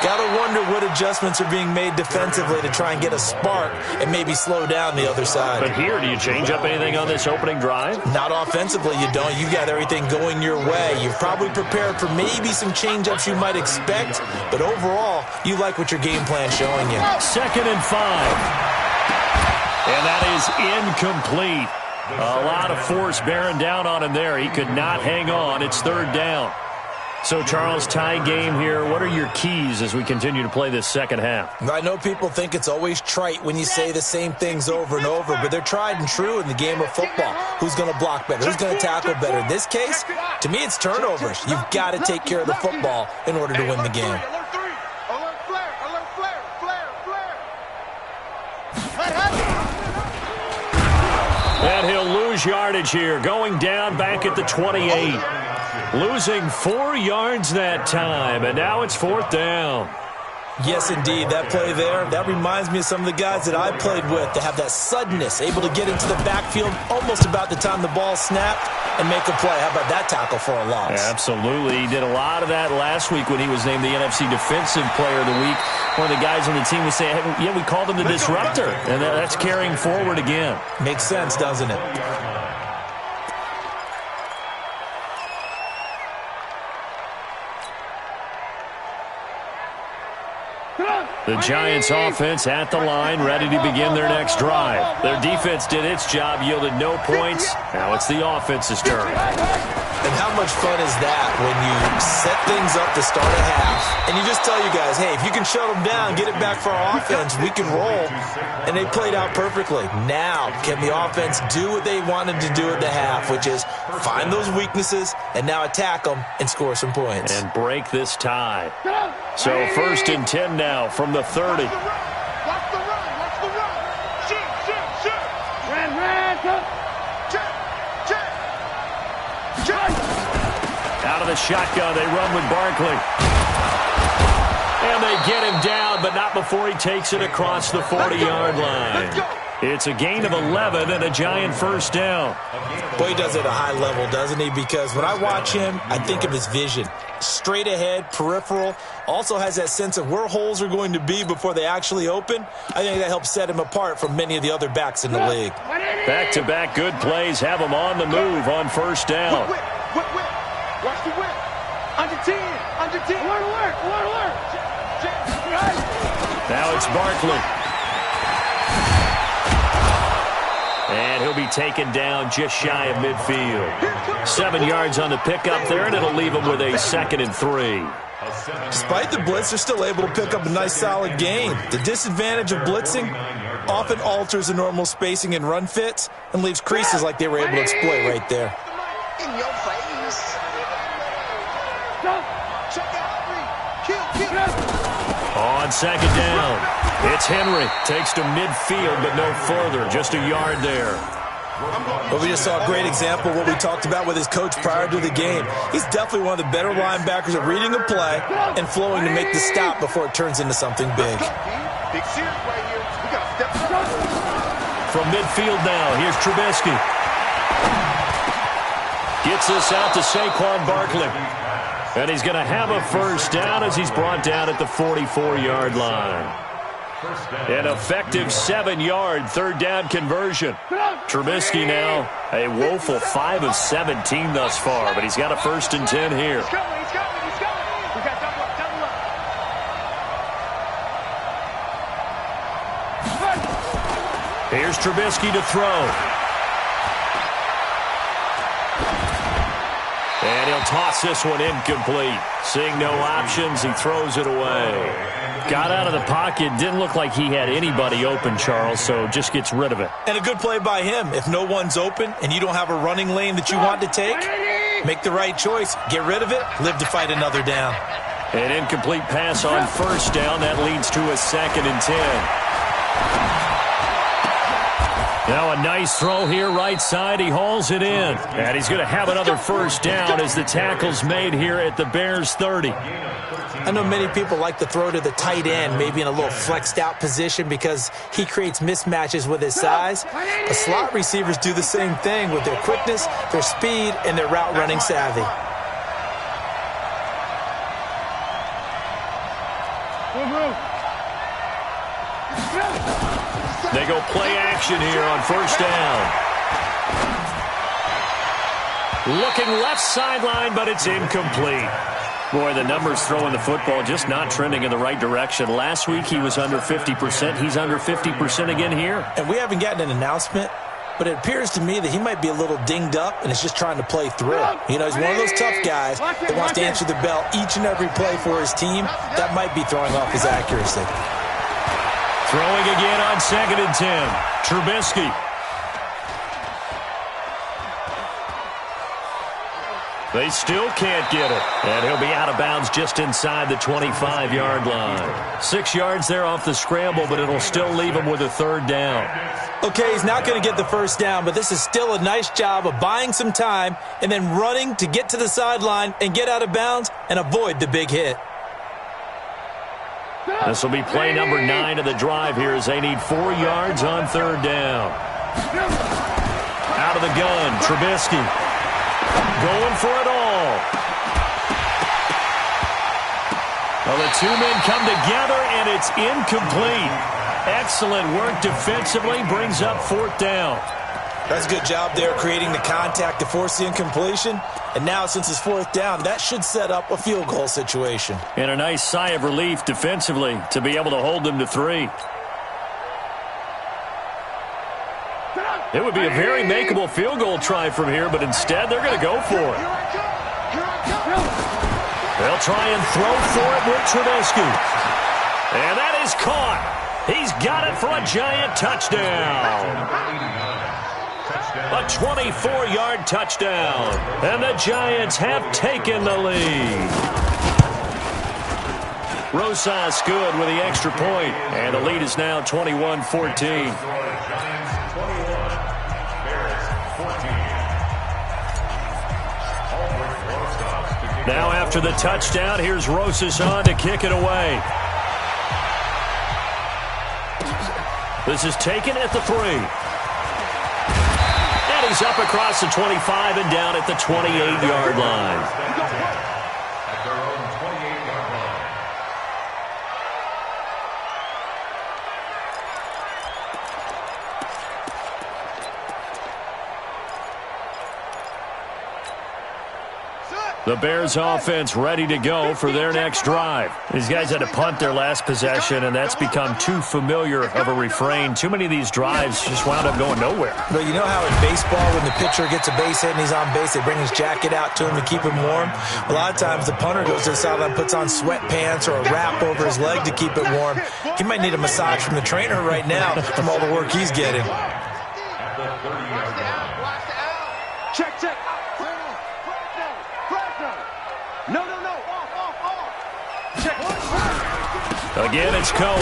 S8: Got to wonder what adjustments are being made defensively to try and get a spark and maybe slow down the other side.
S5: But here, do you change up anything on this opening drive?
S8: Not offensively, you don't. You've got everything going your way. You've probably prepared for maybe some change-ups you might expect, but overall, you like what your game plan's showing you.
S5: 2nd and 5. And that is incomplete. A lot of force bearing down on him there. He could not hang on. It's 3rd down. So, Charles, tie game here. What are your keys as we continue to play this second half?
S8: I know people think it's always trite when you say the same things over and over, but they're tried and true in the game of football. Who's going to block better? Who's going to tackle better? In this case, to me, it's turnovers. You've got to take care of the football in order to win the game.
S5: And he'll lose yardage here, going down back at the 28. Losing 4 yards that time, and now it's 4th down.
S8: Yes, indeed. That play there, that reminds me of some of the guys that I played with to have that suddenness, able to get into the backfield almost about the time the ball snapped and make a play. How about that tackle for a loss?
S5: Yeah, absolutely. He did a lot of that last week when he was named the NFC Defensive Player of the Week. One of the guys on the team was saying, hey, yeah, we called him the disruptor, and that's carrying forward again.
S8: Makes sense, doesn't it?
S5: The Giants offense at the line, ready to begin their next drive. Their defense did its job, yielded no points. Now it's the offense's turn.
S8: And how much fun is that when you set things up to start a half, and you just tell you guys, hey, if you can shut them down, get it back for our offense, we can roll. And they played out perfectly. Now, can the offense do what they wanted to do at the half, which is find those weaknesses and now attack them and score some points.
S5: And break this tie. So 1st and 10 now from the 30.
S7: Watch the run. Watch the run. Shoot. Check.
S5: Out of the shotgun, they run with Barkley. And they get him down, but not before he takes it across the 40-yard line. It's a gain of 11 and a Giant first down.
S8: Boy, he does it at a high level, doesn't he? Because when I watch him, I think of his vision. Straight ahead, peripheral. Also has that sense of where holes are going to be before they actually open. I think that helps set him apart from many of the other backs in the league.
S5: Back-to-back good plays have him on the move on first down.
S7: Whip. Watch the whip. Under 10. Alert.
S5: Now it's Barkley. And he'll be taken down just shy of midfield. 7 yards on the pickup there, and it'll leave him with a 2nd and 3.
S8: Despite the blitz, they're still able to pick up a nice solid gain. The disadvantage of blitzing often alters the normal spacing and run fits and leaves creases like they were able to exploit right there.
S7: In your face. Check out. Kill.
S5: On 2nd down. It's Henry. Takes to midfield, but no further. Just a yard there.
S8: But we just saw a great example of what we talked about with his coach prior to the game. He's definitely one of the better linebackers at reading a play and flowing to make the stop before it turns into something big.
S7: Big series right here. We got to step up.
S5: From midfield now, here's Trubisky. Gets this out to Saquon Barkley. And he's going to have a first down as he's brought down at the 44-yard line. An effective 7-yard third down conversion. Trubisky now a woeful 5 of 17 thus far, but he's got a 1st and 10 here.
S7: He's coming. We got double up.
S5: Here's Trubisky to throw. And he'll toss this one incomplete. Seeing no options, he throws it away. Got out of the pocket. Didn't look like he had anybody open, Charles, so just gets rid of it.
S8: And a good play by him. If no one's open and you don't have a running lane that you want to take, make the right choice. Get rid of it. Live to fight another down.
S5: An incomplete pass on first down. That leads to a 2nd and 10. Now a nice throw here, right side. He hauls it in. And he's going to have another first down as the tackle's made here at the Bears' 30.
S8: I know many people like to throw to the tight end, maybe in a little flexed out position because he creates mismatches with his size. The slot receivers do the same thing with their quickness, their speed, and their route running savvy.
S5: They go play action here on first down. Looking left sideline, but it's incomplete. Boy, the numbers throwing the football just not trending in the right direction. Last week he was under 50%. He's under 50% again here.
S8: And we haven't gotten an announcement, but it appears to me that he might be a little dinged up and is just trying to play through. You know, he's one of those tough guys that wants to answer the bell each and every play for his team. That might be throwing off his accuracy.
S5: Throwing again on 2nd and 10. Trubisky. They still can't get it. And he'll be out of bounds just inside the 25-yard line. 6 yards there off the scramble, but it'll still leave him with a 3rd down.
S8: Okay, he's not going to get the first down, but this is still a nice job of buying some time and then running to get to the sideline and get out of bounds and avoid the big hit.
S5: This will be play number 9 of the drive here as they need 4 yards on 3rd down. Out of the gun, Trubisky. Going for it all. Well, the two men come together, and it's incomplete. Excellent work defensively. Brings up 4th down.
S8: That's a good job there creating the contact to force the incompletion. And now, since it's fourth down, that should set up a field goal situation.
S5: And a nice sigh of relief defensively to be able to hold them to 3. It would be a very makeable field goal try from here, but instead they're going to go for it. They'll try and throw for it with Trubisky. And that is caught. He's got it for a giant touchdown. A 24-yard touchdown. And the Giants have taken the lead. Rosas good with the extra point. And the lead is now 21-14. Now after the touchdown, here's Rosas on to kick it away. This is taken at the 3. And he's up across the 25 and down at the 28-yard line.
S6: At their own 28-yard line.
S5: The Bears offense ready to go for their next drive. These guys had to punt their last possession, and that's become too familiar of a refrain. Too many of these drives just wound up going nowhere.
S8: But you know how in baseball, when the pitcher gets a base hit and he's on base, they bring his jacket out to him to keep him warm? A lot of times the punter goes to the sideline, puts on sweatpants or a wrap over his leg to keep it warm. He might need a massage from the trainer right now from all the work he's getting.
S6: At the 30-yard line.
S7: Check, check. No. Off. Check.
S5: Again, it's Cohen.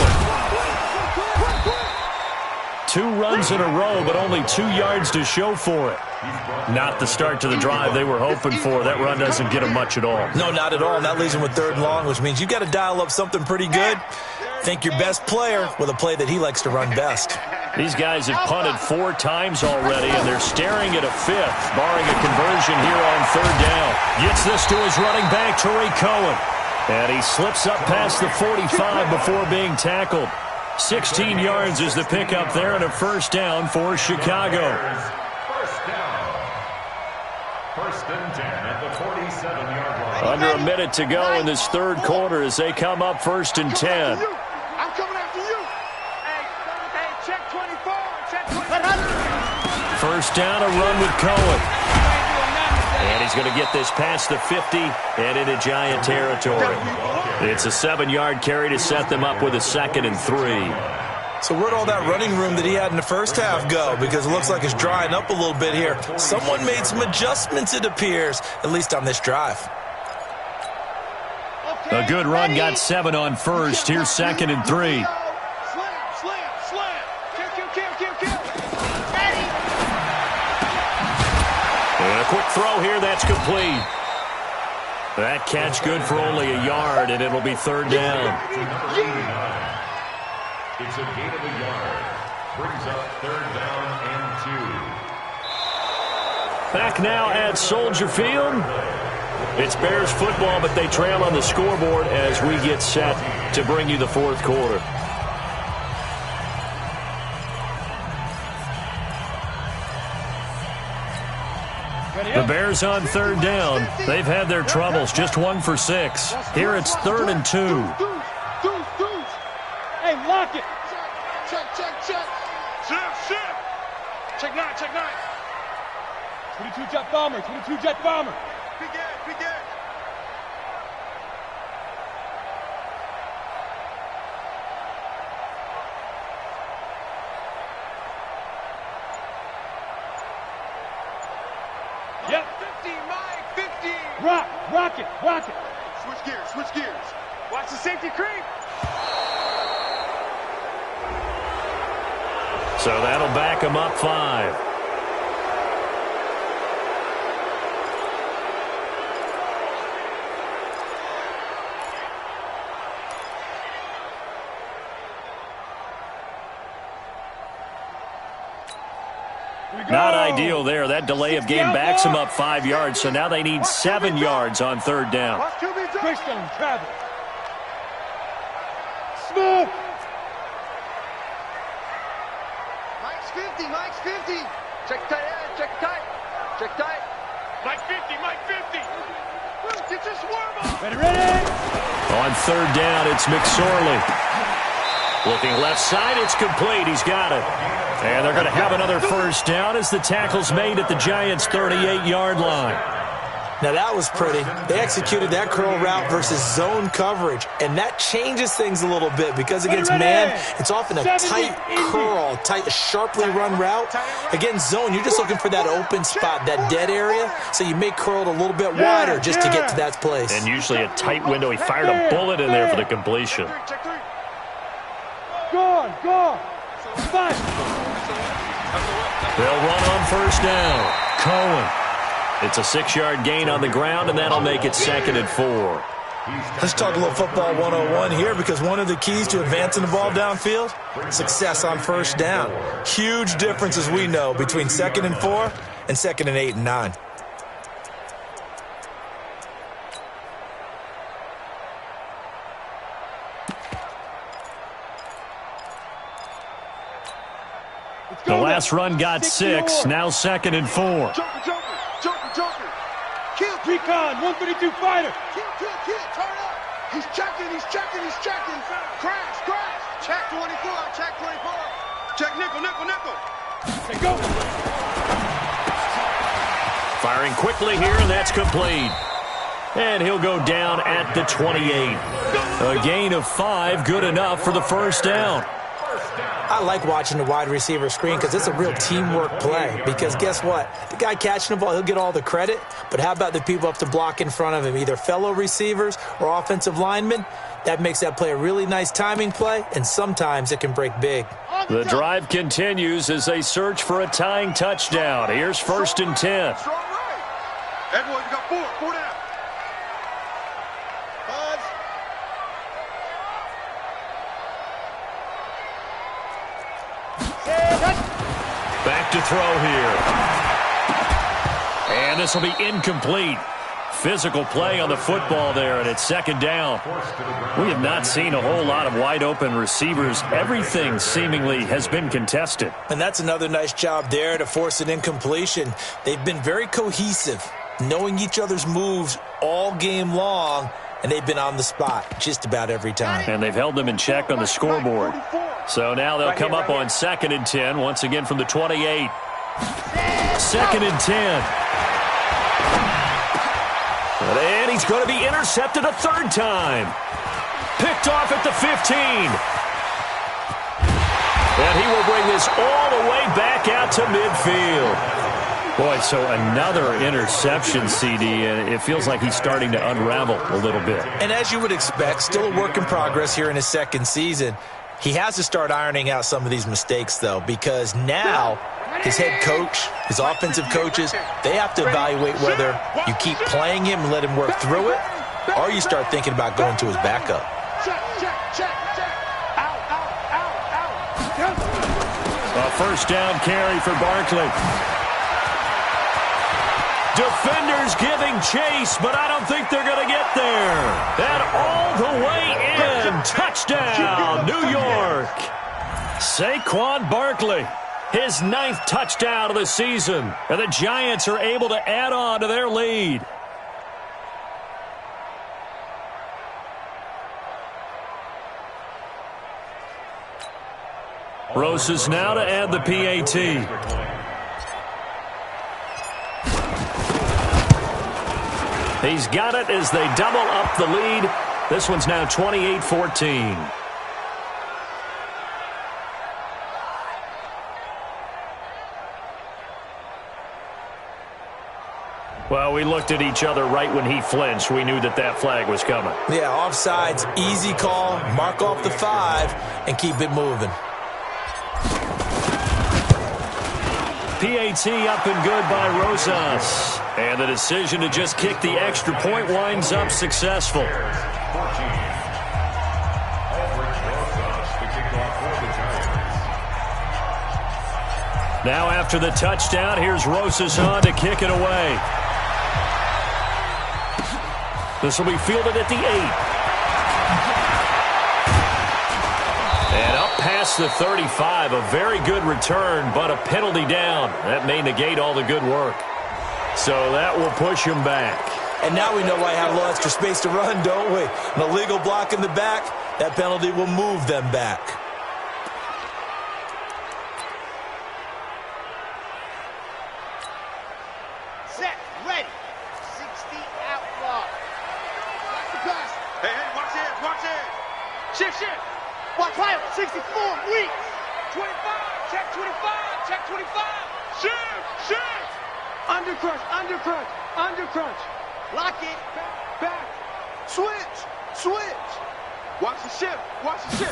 S5: 2 runs in a row, but only 2 yards to show for it. Not the start to the drive they were hoping for. That run doesn't get them much at all.
S8: No, not at all. And that leaves them with 3rd and long, which means you've got to dial up something pretty good. Think your best player with a play that he likes to run best.
S5: These guys have punted 4 times already, and they're staring at a 5th, barring a conversion here on 3rd down. Gets this to his running back, Tariq Cohen. And he slips up past the 45 before being tackled. 16 yards is the pickup there, and a 1st down for Chicago.
S6: First down. 1st and 10 at the 47-yard line.
S5: Under a minute to go in this 3rd quarter as they come up 1st and 10.
S7: I'm coming after you. Hey, check 24. Check 24.
S5: 1st down, a run with Cohen. And he's going to get this past the 50 and into Giant territory. It's a 7-yard carry to set them up with a 2nd and 3.
S8: So where'd all that running room that he had in the first half go? Because it looks like it's drying up a little bit here. Someone made some adjustments, it appears, at least on this drive.
S5: A good run got 7 on 1st. Here's 2nd and 3.
S7: Slam. Kill.
S5: And a quick throw here, that's complete. That catch good for only a yard, and it'll be 3rd down.
S6: It's a gain of a yard. Brings up 3rd down and 2.
S5: Back now at Soldier Field. It's Bears football, but they trail on the scoreboard as we get set to bring you the 4th quarter. The Bears on 3rd down. They've had their troubles, just 1 for 6. Here it's 3rd and 2.
S7: Hey, lock it. Check. Check 9. 22 jet bomber. Begin. Yep. 50, Mike, 50. Rock it. Switch gears. Watch the safety creep.
S5: So that'll back them up 5. Not ideal there. That delay of game backs them up 5 yards, so now they need 7 yards on 3rd down.
S7: Greystone, travel. Smooth. Mike's 50. Check tight Check tight. Mike 50, Mike 50. Get your swerve on.
S4: Ready.
S5: On third down, it's McSorley. Looking left side, it's complete. He's got it. And they're going to have another first down as the tackle's made at the Giants' 38-yard line.
S8: Now, that was pretty. They executed that curl route versus zone coverage, and that changes things a little bit because against man, it's often a tight curl, tight, sharply run route. Against zone, you're just looking for that open spot, that dead area, so you may curl it a little bit wider just to get to that place.
S5: And usually a tight window. He fired a bullet in there for the completion.
S4: Go on. Five.
S5: They'll run on first down. Cohen. It's a 6-yard gain on the ground, and that'll make it 2nd and 4.
S8: Let's talk a little football 101 here because one of the keys to advancing the ball downfield, success on first down. Huge difference, as we know, between 2nd and 4 and 2nd and 8 and 9.
S5: The last run got 6, now 2nd and 4.
S7: Joker. Kill.
S4: Recon, 132 fighter.
S7: Kill. Turn up. He's checking. Crash. Check 24. Check nickel.
S4: Hey, go.
S5: Firing quickly here, and that's complete. And he'll go down at the 28. A gain of 5, good enough for the first down.
S8: I like watching the wide receiver screen because it's a real teamwork play. Because guess what? The guy catching the ball, he'll get all the credit. But how about the people up to block in front of him, either fellow receivers or offensive linemen? That makes that play a really nice timing play, and sometimes it can break big.
S5: The drive continues as they search for a tying touchdown. Here's 1st and 10.
S7: Everyone, you got 4 down.
S5: Back to throw here. And this will be incomplete. Physical play on the football there, and it's 2nd down. We have not seen a whole lot of wide-open receivers. Everything seemingly has been contested.
S8: And that's another nice job there to force an incompletion. They've been very cohesive, knowing each other's moves all game long, and they've been on the spot just about every time.
S5: And they've held them in check on the scoreboard. So now they'll come up on 2nd and 10, once again from the 28. 2nd and 10. And he's going to be intercepted a 3rd time. Picked off at the 15. And he will bring this all the way back out to midfield. Boy, so another interception, CD, and it feels like he's starting to unravel a little bit.
S8: And as you would expect, still a work in progress here in his 2nd season. He has to start ironing out some of these mistakes, though, because now his head coach, his offensive coaches, they have to evaluate whether you keep playing him and let him work through it, or you start thinking about going to his backup.
S7: Check.
S5: A first down carry for Barkley. Defenders giving chase, but I don't think they're going to get there. And all the way in. Touchdown, New York. Saquon Barkley, his 9th touchdown of the season. And the Giants are able to add on to their lead. Roses now to add the PAT. He's got it as they double up the lead. This one's now 28-14. Well, we looked at each other right when he flinched. We knew that that flag was coming.
S8: Yeah, offsides, easy call, mark off the 5, and keep it moving.
S5: PAT up and good by Rosas. And the decision to just kick the extra point winds up successful. Now after the touchdown, here's Rosas on to kick it away. This will be fielded at the 8. And up past the 35, a very good return, but a penalty down. That may negate all the good work. So that will push him back.
S8: And now we know why I have a little extra space to run, don't we? An illegal block in the back, that penalty will move them back.
S7: Set, ready. 60 out block. Watch the pass.
S9: Hey, watch this, watch this. Shift.
S7: Watch fire. 64 weak.
S9: 25, check 25, check 25. Shift.
S4: Under crunch.
S7: Lock it.
S9: Back. Switch. Watch the shift.
S7: Let's go.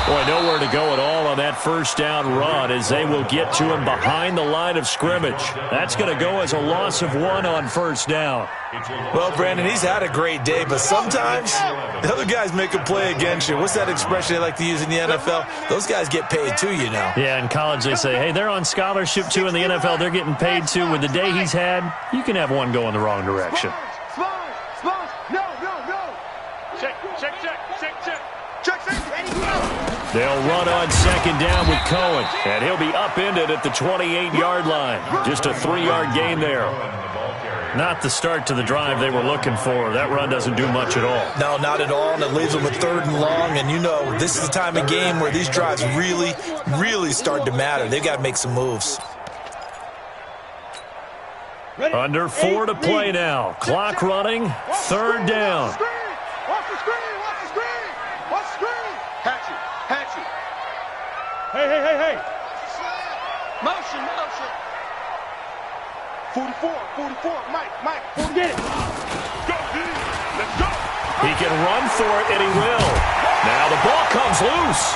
S5: Boy, nowhere to go at all on that first down run as they will get to him behind the line of scrimmage. That's going to go as a loss of 1 on first down.
S8: Well, Brandon, he's had a great day, but sometimes the other guys make a play against you. What's that expression they like to use in the NFL? Those guys get paid too, you know.
S5: Yeah, in college they say, hey, they're on scholarship too. In the NFL, they're getting paid too. With the day he's had, you can have one go in the wrong direction.
S9: Spons. No. Check.
S7: Ready, go.
S5: They'll run on second down with Cohen, and he'll be upended at the 28-yard line. Just a 3-yard gain there. Not the start to the drive they were looking for. That run doesn't do much at all.
S8: No, not at all, and it leaves them with 3rd and long, and you know this is the time of game where these drives really start to matter. They've got to make some moves.
S5: Under 4 to play now. Clock running, 3rd down.
S9: Watch the screen. Hatchet.
S4: Hey.
S9: Motion. 44. Mike.
S4: Get it.
S9: Go, D. Let's go.
S5: He can run for it, and he will. Now the ball comes loose.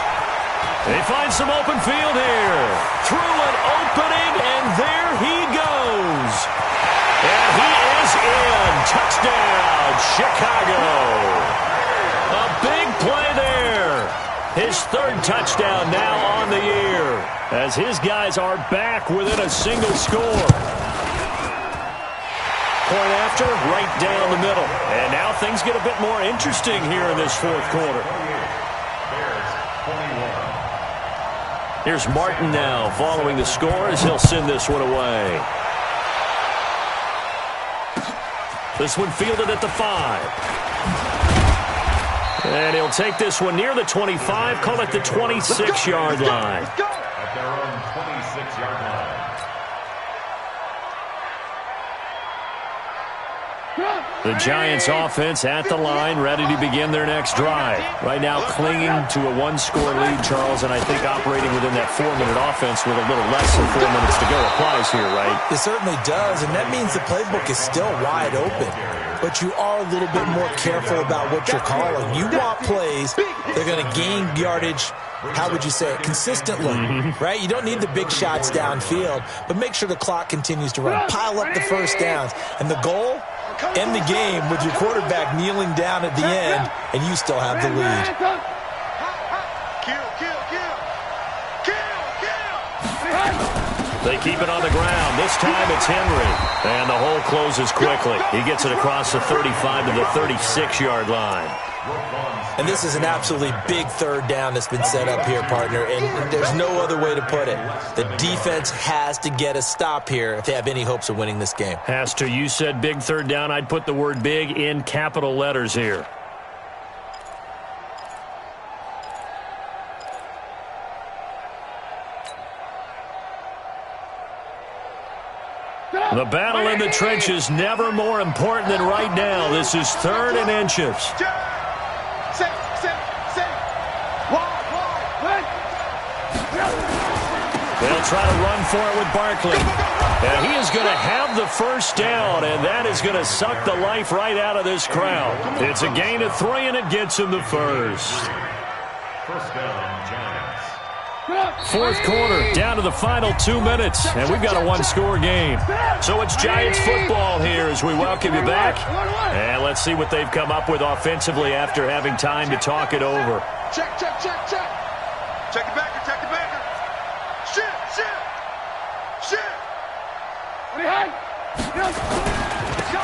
S5: They find some open field here. Through an opening, and there he goes. And he is in. Touchdown, Chicago. A big play there. His 3rd touchdown now on the year as his guys are back within a single score. Point after, right down the middle. And now things get a bit more interesting here in this 4th quarter. Here's Martin now following the score as he'll send this one away. This one fielded at the 5. And he'll take this one near the 25, call it the 26-yard line.
S6: At their own 26-yard line.
S5: The Giants offense at the line, ready to begin their next drive. Right now clinging to a 1-score lead, Charles, and I think operating within that 4-minute offense with a little less than 4 minutes to go applies here, right?
S8: It certainly does, and that means the playbook is still wide open. But you are a little bit more careful about what you're calling. You want plays that are going to gain yardage, how would you say it, consistently, right? You don't need the big shots downfield, but make sure the clock continues to run. Pile up the first downs. And the goal, end the game with your quarterback kneeling down at the end, and you still have the lead.
S9: Kill.
S5: They keep it on the ground. This time it's Henry. And the hole closes quickly. He gets it across the 35 to the 36-yard line.
S8: And this is an absolutely big 3rd down that's been set up here, partner, and there's no other way to put it. The defense has to get a stop here if they have any hopes of winning this game.
S5: Has to. You said big 3rd down. I'd put the word big in capital letters here. The battle in the trenches never more important than right now. This is 3rd and inches. They'll try to run for it with Barkley. And he is going to have the first down, and that is going to suck the life right out of this crowd. It's a gain of 3, and it gets him the first.
S6: First down, Giants.
S5: 4th quarter, down to the final 2 minutes, and we've got a 1-score game. So it's Giants football here as we welcome you back. And let's see what they've come up with offensively after having time to talk it over.
S9: Check. Check the backer.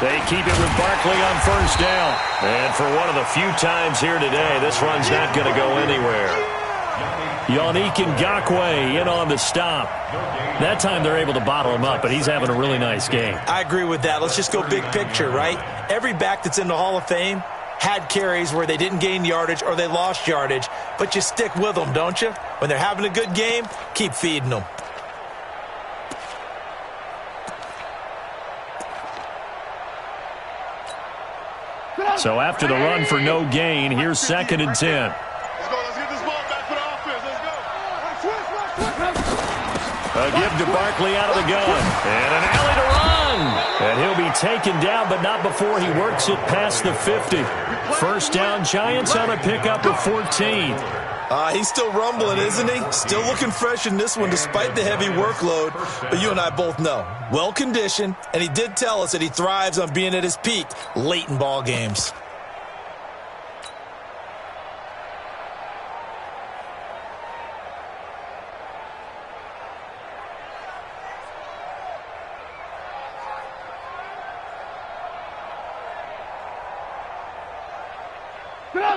S5: They keep it with Barkley on first down. And for one of the few times here today, this run's not going to go anywhere. Yannick Ngakoue in on the stop. That time they're able to bottle him up, but he's having a really nice game.
S8: I agree with that. Let's just go big picture, right? Every back that's in the Hall of Fame had carries where they didn't gain yardage or they lost yardage, but you stick with them, don't you? When they're having a good game, keep feeding them.
S5: So after the run for no gain, here's 2nd and 10.
S9: Let's go. Let's get this ball back for the offense. Let's go.
S5: A give to Barkley out of the gun. And an alley to run. And he'll be taken down, but not before he works it past the 50. First down, Giants on a pickup of 14.
S8: He's still rumbling, isn't he? Still looking fresh in this one despite the heavy workload. But you and I both know, well-conditioned, and he did tell us that he thrives on being at his peak late in ball games.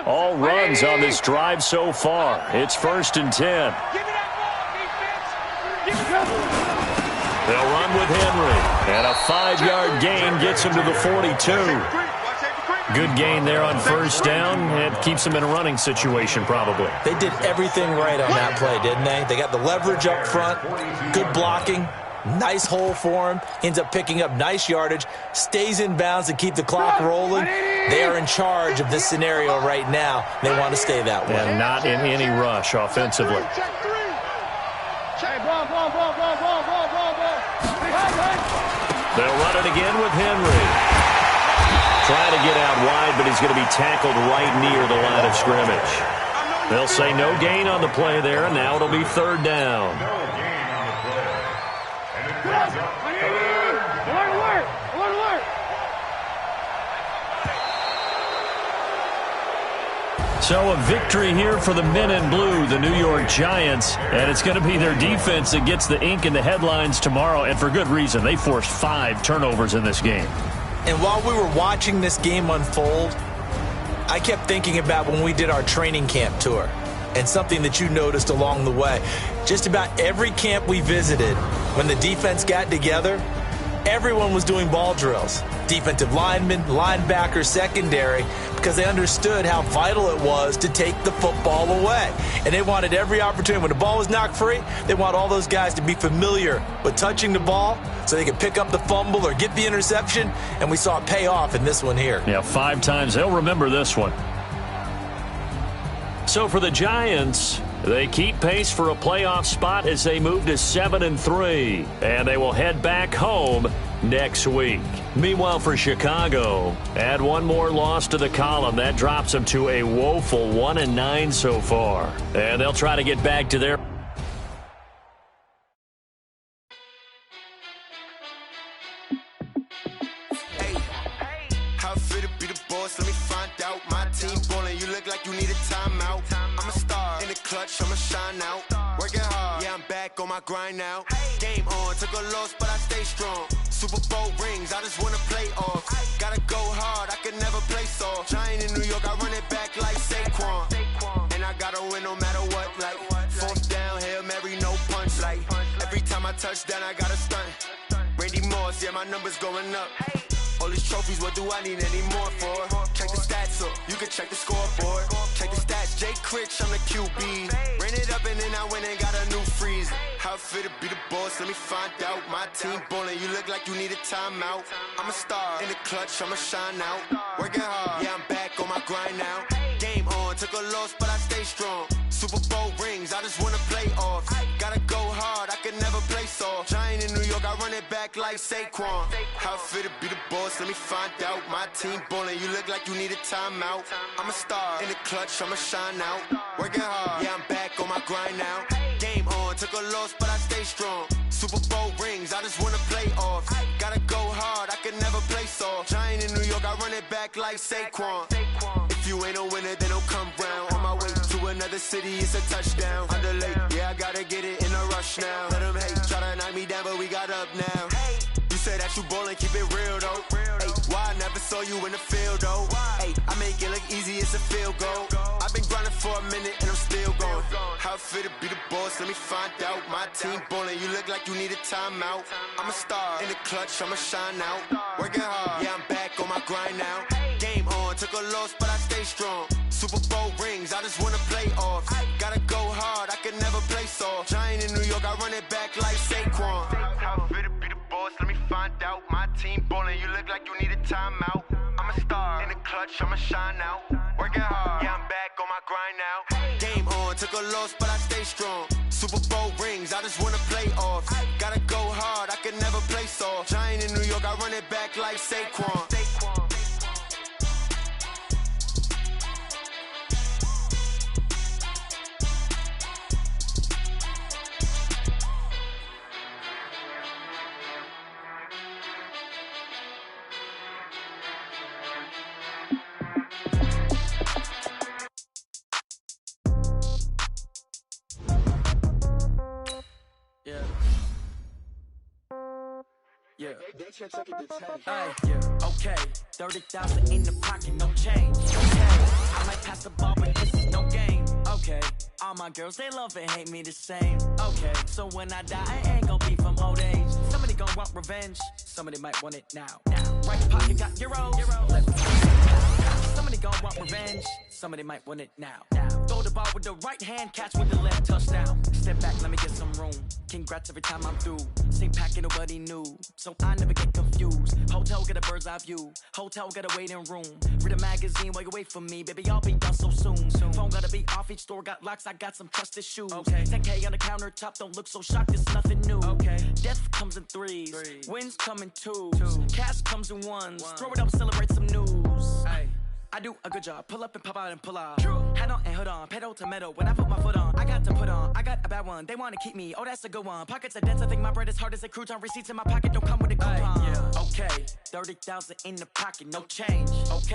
S5: All runs on this drive so far. It's 1st and 10. They'll run with Henry. And a 5-yard gain gets him to the 42. Good gain there on first down. It keeps them in a running situation probably.
S8: They did everything right on that play, didn't they? They got the leverage up front, good blocking, nice hole for him, ends up picking up nice yardage, stays in bounds to keep the clock rolling. They are in charge of this scenario right now. They want to stay that way.
S5: And not in any rush offensively. They'll run it again with Henry. Trying to get out wide, but he's going to be tackled right near the line of scrimmage. They'll say no gain on the play there, and now it'll be 3rd down. So a victory here for the men in blue, the New York Giants, and it's going to be their defense that gets the ink in the headlines tomorrow, and for good reason. They forced 5 turnovers in this game.
S8: And while we were watching this game unfold, I kept thinking about when we did our training camp tour and something that you noticed along the way. Just about every camp we visited, when the defense got together, everyone was doing ball drills. Defensive linemen, linebackers, secondary, because they understood how vital it was to take the football away. And they wanted every opportunity. When the ball was knocked free, they want all those guys to be familiar with touching the ball so they could pick up the fumble or get the interception. And we saw it pay off in this one here.
S5: Yeah, 5 times. They'll remember this one. So for the Giants, they keep pace for a playoff spot as they move to 7-3, and they will head back home next week. Meanwhile, for Chicago, add one more loss to the column. That drops them to a woeful 1-9 so far, and they'll try to get back to their...
S10: I'ma shine out, working hard, yeah, I'm back on my grind now. Game on, took a loss, but I stay strong. Super Bowl rings, I just wanna play off. Gotta go hard, I can never play soft. Giant in New York, I run it back like Saquon. And I gotta win no matter what, like 4th down, Hail Mary, no punch. Like every time I touch down, I gotta stunt. Randy Moss, yeah, my numbers going up. All these trophies, what do I need any more for? Check the stats up, you can check the scoreboard. Check the stats, Jay Critch, I'm the QB. Ran it up and then I went and got a new freeze. How it feel to be the boss, let me find out. My team ballin', you look like you need a timeout. I'm a star, in the clutch, I'ma shine out. Working hard, yeah, I'm back on my grind now. Game on, took a loss, but I stay strong. Super Bowl rings, I just wanna play off. Gotta go hard, I can never play soft. Giant in New York, I run it back like Saquon. How it feel to be the boss, let me find out. My team ballin', you look like you need a timeout. I'm a star, in the clutch, I'ma shine out. Working hard, yeah, I'm back on my grind now. Game on, took a loss, but I stay strong. Super Bowl rings, I just wanna play off. Gotta go hard, I can never play soft. Giant in New York, I run it back like Saquon. If you ain't a winner, then don't come round. On my way to another city, it's a touchdown. Underlay, yeah, I gotta get it in a rush now. Let them hate, try to knock me down, but we got up now. You say that you ballin', keep it real though. Ay, why I never saw you in the field though? Ay, I make it look easy, it's a field goal. I've been grinding for a minute and I'm still going. How it feel to be the boss, let me find out. My team ballin', you look like you need a timeout. I'm a star in the clutch, I'ma shine out. Working hard, yeah, I'm back on my grind now. Game on, took a loss, but I stay strong. Super Bowl rings, I just wanna play off. Gotta go hard, I can never play soft. Giant in New York, I run it back like Saquon. How it feel to be the boss, let me find out. My team ballin', you look like you need a timeout. I'm a star in the clutch, I'ma shine out. Working hard, yeah, I'm back on my grind now. Game on, took a loss, but I stay strong. Super Bowl rings, I just wanna play off. Gotta go hard, I can never play soft. Giant in New York, I run it back like Saquon.
S11: Yeah. Okay. 30,000 in the pocket, no change. Okay. I might pass the ball, but this is no game. Okay. All my girls, they love and hate me the same. Okay. So when I die, I ain't gonna be from old age. Somebody gonna want revenge. Somebody might want it now. Right pocket got euros. Left somebody gonna want revenge. Somebody might want it now. Throw the ball with the right hand, catch with the left, touchdown. Step back, let me get some room. Congrats every time I'm through. Same packet, nobody knew, so I never get confused. Hotel get a bird's eye view. Hotel get a waiting room. Read a magazine while you wait for me, baby. I'll be done so soon. Phone gotta be off. Each store got locks. I got some trusted shoes. Okay. 10K on the countertop. Don't look so shocked. It's nothing new. Okay. Death comes in threes. Wins come in twos. Cash comes in ones. Throw it up, celebrate some news. Ay. I do a good job, pull up and pop out and pull off. Head on and hood on, pedal to metal. When I put my foot on, I got to put on. I got a bad one, they wanna keep me. Oh, that's a good one. Pockets are dense, I think my bread is hard as a crouton. Receipts in my pocket don't come with a coupon. Okay, 30,000 in the pocket, no change. Okay.